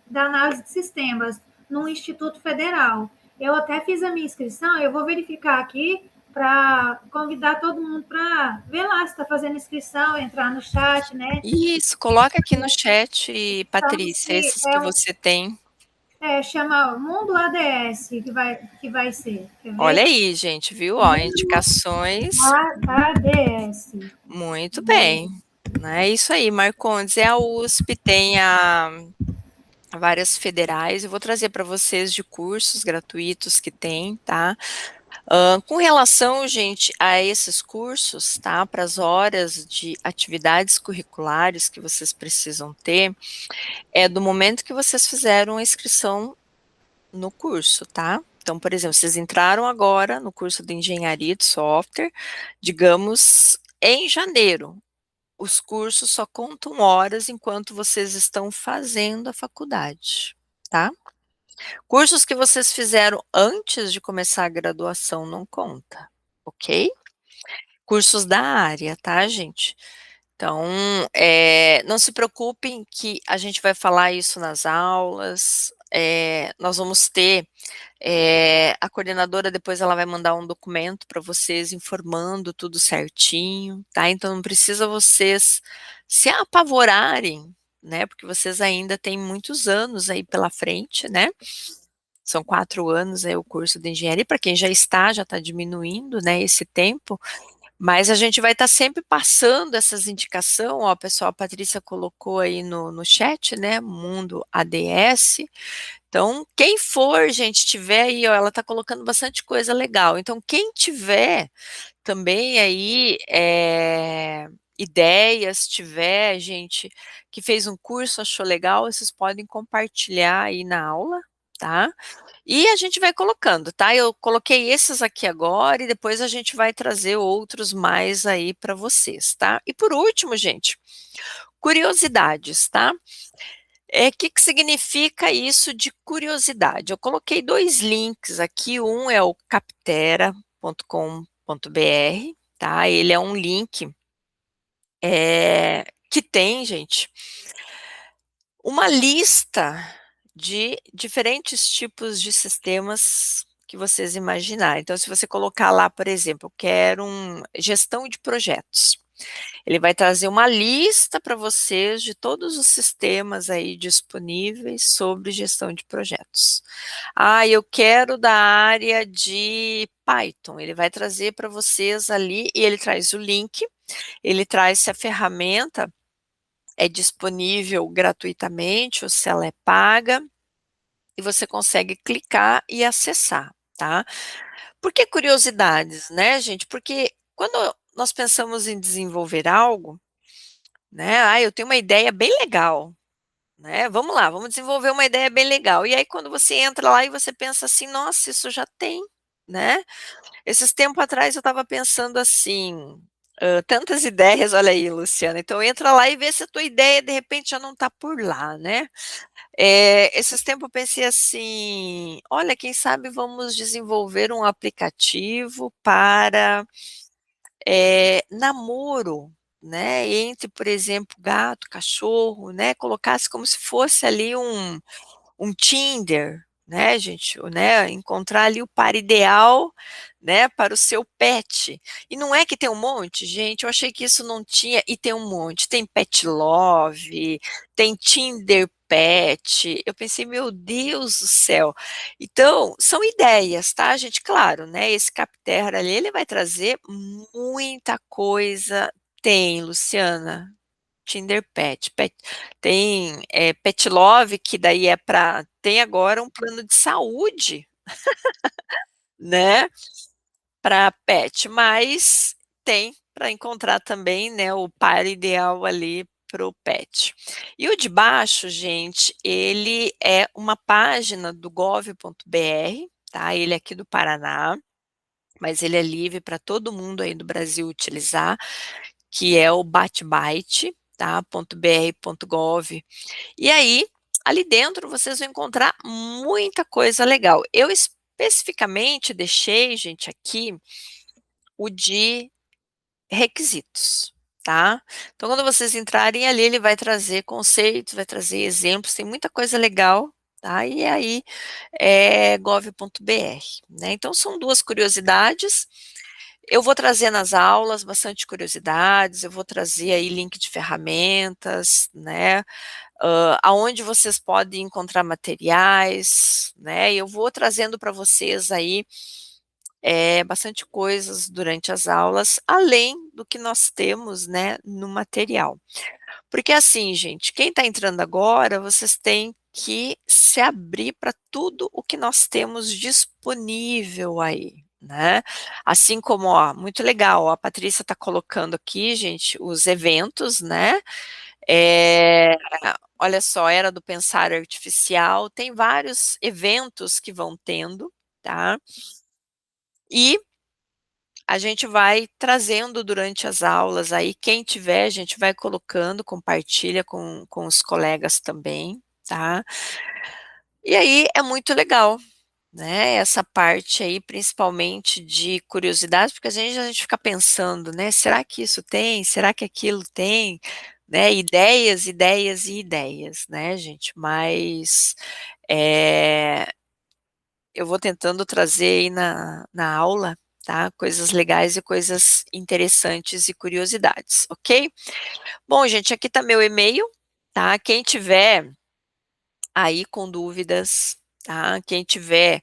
da análise de sistemas no Instituto Federal. Eu até fiz a minha inscrição, eu vou verificar aqui para convidar todo mundo para ver lá se está fazendo inscrição, entrar no chat, né? Isso, coloca aqui no chat, Então, Patrícia, esses que você tem. chama Mundo ADS, que vai ser. Quer ver? Olha aí, gente, viu? Ó, indicações. ADS. Muito bem. É isso aí, Marcondes. É a USP, tem várias federais. Eu vou trazer para vocês de cursos gratuitos que tem, tá? Com relação, gente, a esses cursos, tá? Para as horas de atividades curriculares que vocês precisam ter, é do momento que vocês fizeram a inscrição no curso, tá? Então, por exemplo, vocês entraram agora no curso de engenharia de software, digamos, em janeiro. Os cursos só contam horas enquanto vocês estão fazendo a faculdade, tá? Cursos que vocês fizeram antes de começar a graduação não conta, ok? Cursos da área, tá, gente? Então, não se preocupem que a gente vai falar isso nas aulas, nós vamos ter, a coordenadora depois ela vai mandar um documento para vocês informando tudo certinho, tá? Então não precisa vocês se apavorarem, né? Porque vocês ainda têm muitos anos aí pela frente, né? São 4 anos aí o curso de engenharia, para quem já está diminuindo, né, esse tempo, mas a gente vai estar sempre passando essas indicações, ó, pessoal, a Patrícia colocou aí no chat, né, Mundo ADS, então, quem for, gente, tiver aí, ó, ela está colocando bastante coisa legal, então quem tiver também aí, ideias, tiver gente que fez um curso, achou legal, vocês podem compartilhar aí na aula, tá? E a gente vai colocando, tá? Eu coloquei esses aqui agora e depois a gente vai trazer outros mais aí para vocês, tá? E por último, gente, curiosidades, tá? Que significa isso de curiosidade? Eu coloquei 2 links aqui, um é o captera.com.br, tá? Ele é um link que tem, gente, uma lista de diferentes tipos de sistemas que vocês imaginarem. Então, se você colocar lá, por exemplo, eu quero gestão de projetos. Ele vai trazer uma lista para vocês de todos os sistemas aí disponíveis sobre gestão de projetos. Eu quero da área de Python. Ele vai trazer para vocês ali e ele traz o link, ele traz se a ferramenta é disponível gratuitamente ou se ela é paga, e você consegue clicar e acessar, tá? Por que curiosidades, né, gente? Porque quando nós pensamos em desenvolver algo, né, eu tenho uma ideia bem legal, né, vamos lá, vamos desenvolver uma ideia bem legal. E aí quando você entra lá e você pensa assim, nossa, isso já tem, né? Esses tempos atrás eu estava pensando assim, tantas ideias, olha aí, Luciana, então entra lá e vê se a tua ideia de repente já não está por lá, né? Esses tempos eu pensei assim, olha, quem sabe vamos desenvolver um aplicativo para namoro, né, entre, por exemplo, gato, cachorro, né, colocasse como se fosse ali um Tinder, né, gente, né, encontrar ali o par ideal, né, para o seu pet. E não é que tem um monte, gente, eu achei que isso não tinha, e tem um monte, tem Pet Love, tem Tinder Pet, eu pensei, meu Deus do céu. Então, são ideias, tá, gente? Claro, né, esse Capterra ali, ele vai trazer muita coisa. Tem, Luciana, Tinder Pet, tem, Pet Love, que daí tem agora um plano de saúde, né, para pet, mas tem para encontrar também, né, o par ideal ali para o pet. E o de baixo, gente, ele é uma página do gov.br, tá, ele é aqui do Paraná, mas ele é livre para todo mundo aí do Brasil utilizar, que é o BatBite, tá? .br.gov. E aí, ali dentro, vocês vão encontrar muita coisa legal. Eu especificamente deixei, gente, aqui o de requisitos, tá? Então, quando vocês entrarem ali, ele vai trazer conceitos, vai trazer exemplos, tem muita coisa legal, tá? E aí, gov.br, né? Então, são duas curiosidades. Eu vou trazer nas aulas bastante curiosidades, eu vou trazer aí link de ferramentas, né? Aonde vocês podem encontrar materiais, né? Eu vou trazendo para vocês aí bastante coisas durante as aulas, além do que nós temos, né, no material. Porque assim, gente, quem está entrando agora, vocês têm que se abrir para tudo o que nós temos disponível aí, né? Assim como, ó, muito legal, ó, a Patrícia está colocando aqui, gente, os eventos, né? Olha só, Era do Pensar Artificial, tem vários eventos que vão tendo, tá? E a gente vai trazendo durante as aulas aí, quem tiver, a gente vai colocando, compartilha com os colegas também, tá? E aí é muito legal, né? Essa parte aí, principalmente de curiosidade, porque a gente fica pensando, né? Será que isso tem? Será que aquilo tem? Né? Ideias, ideias e ideias, né, gente? Mas eu vou tentando trazer aí na aula, tá? Coisas legais e coisas interessantes e curiosidades, ok? Bom, gente, aqui tá meu e-mail, tá? Quem tiver aí com dúvidas, tá? Quem tiver,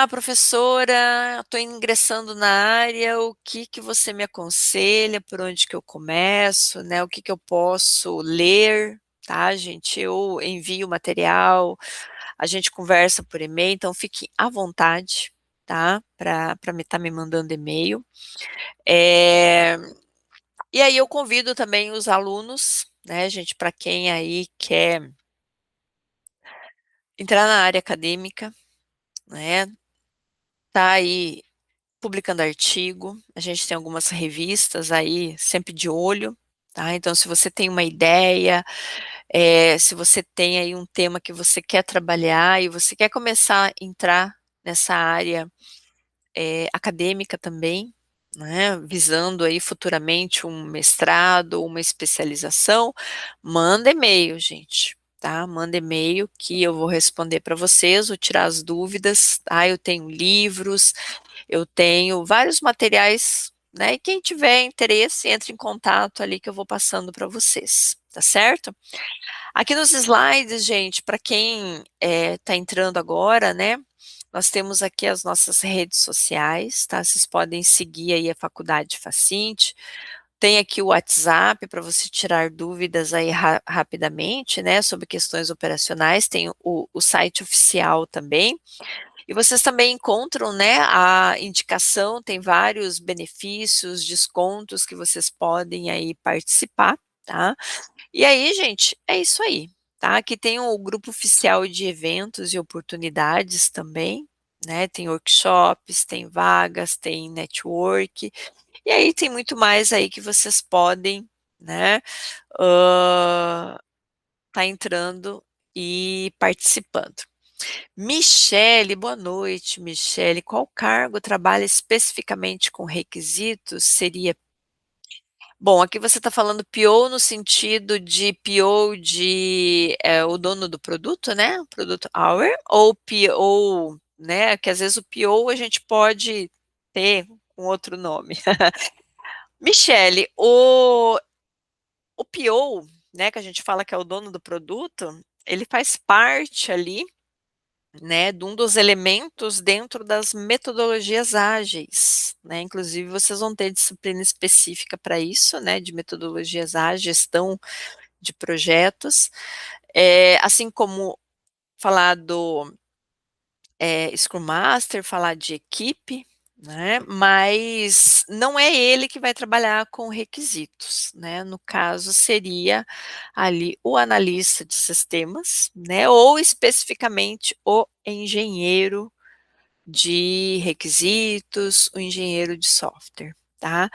professora, estou ingressando na área, o que que você me aconselha, por onde que eu começo, né? O que que eu posso ler, tá, gente? Eu envio o material, a gente conversa por e-mail, então fique à vontade, tá? Para me estar me mandando e-mail. E aí eu convido também os alunos, né, gente, para quem aí quer entrar na área acadêmica, né? Tá aí publicando artigo, a gente tem algumas revistas aí sempre de olho, tá? Então, se você tem uma ideia, se você tem aí um tema que você quer trabalhar e você quer começar a entrar nessa área acadêmica também, né, visando aí futuramente um mestrado, uma especialização, manda e-mail, gente, tá? Manda e-mail que eu vou responder para vocês, vou tirar as dúvidas, tá? Eu tenho livros, eu tenho vários materiais, né? E quem tiver interesse, entre em contato ali que eu vou passando para vocês, tá certo? Aqui nos slides, gente, para quem está entrando agora, né? Nós temos aqui as nossas redes sociais, tá? Vocês podem seguir aí a Faculdade Facinte. Tem aqui o WhatsApp para você tirar dúvidas aí rapidamente, né? Sobre questões operacionais. Tem o site oficial também. E vocês também encontram, né, a indicação, tem vários benefícios, descontos que vocês podem aí participar, tá? E aí, gente, é isso aí, tá? Aqui tem o grupo oficial de eventos e oportunidades também, né? Tem workshops, tem vagas, tem network, e aí tem muito mais aí que vocês podem, né, tá entrando e participando. Michele, boa noite, Michele. Qual cargo trabalha especificamente com requisitos? Seria. Bom, aqui você está falando PO no sentido de PO de o dono do produto, né? Produto Hour, ou PO, né? Que às vezes o PO a gente pode ter um outro nome. Michele, o PO, né, que a gente fala que é o dono do produto, ele faz parte ali, né, de um dos elementos dentro das metodologias ágeis, né? Inclusive vocês vão ter disciplina específica para isso, né, de metodologias ágeis, gestão de projetos, assim como falar do Scrum Master, falar de equipe, né? Mas não é ele que vai trabalhar com requisitos, né? No caso, seria ali o analista de sistemas, né? Ou especificamente o engenheiro de requisitos, o engenheiro de software, tá?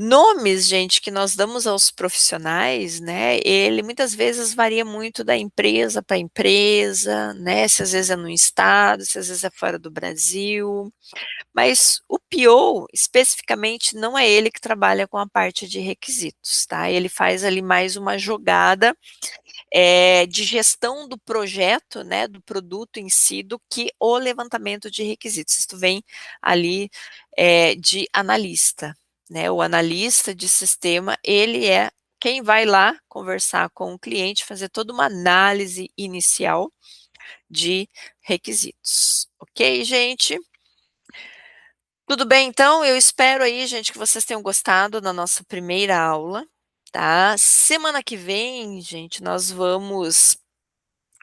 Nomes, gente, que nós damos aos profissionais, né, ele muitas vezes varia muito da empresa para empresa, né, se às vezes é no estado, se às vezes é fora do Brasil, mas o PO, especificamente, não é ele que trabalha com a parte de requisitos, tá? Ele faz ali mais uma jogada de gestão do projeto, né, do produto em si, do que o levantamento de requisitos. Isso vem ali de analista, né? O analista de sistema, ele é quem vai lá conversar com o cliente, fazer toda uma análise inicial de requisitos. Ok, gente? Tudo bem, então? Eu espero aí, gente, que vocês tenham gostado da nossa primeira aula, tá? Semana que vem, gente, nós vamos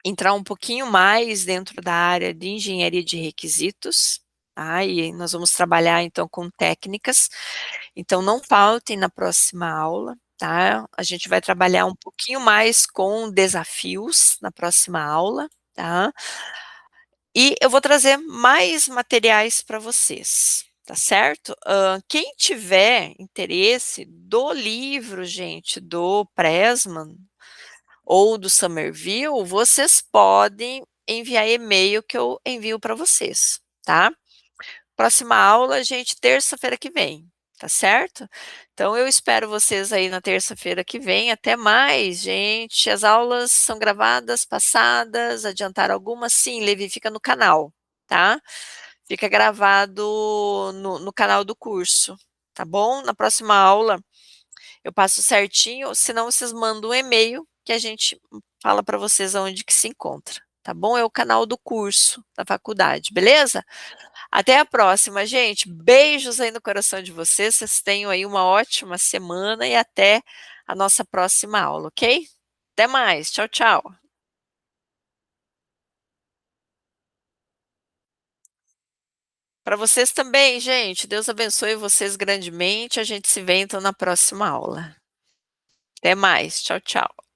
entrar um pouquinho mais dentro da área de engenharia de requisitos, tá? E nós vamos trabalhar, então, com técnicas. Então, não faltem na próxima aula, tá? A gente vai trabalhar um pouquinho mais com desafios na próxima aula, tá? E eu vou trazer mais materiais para vocês, tá certo? Quem tiver interesse do livro, gente, do Pressman ou do Somerville, vocês podem enviar e-mail que eu envio para vocês, tá? Próxima aula, gente, terça-feira que vem, tá certo? Então, eu espero vocês aí na terça-feira que vem. Até mais, gente. As aulas são gravadas, passadas, adiantaram algumas? Sim, Levi, fica no canal, tá? Fica gravado no canal do curso, tá bom? Na próxima aula, eu passo certinho, senão vocês mandam um e-mail que a gente fala para vocês aonde que se encontra, tá bom? É o canal do curso da faculdade, beleza? Até a próxima, gente. Beijos aí no coração de vocês. Vocês tenham aí uma ótima semana e até a nossa próxima aula, ok? Até mais. Tchau, tchau. Para vocês também, gente. Deus abençoe vocês grandemente. A gente se vê então na próxima aula. Até mais. Tchau, tchau.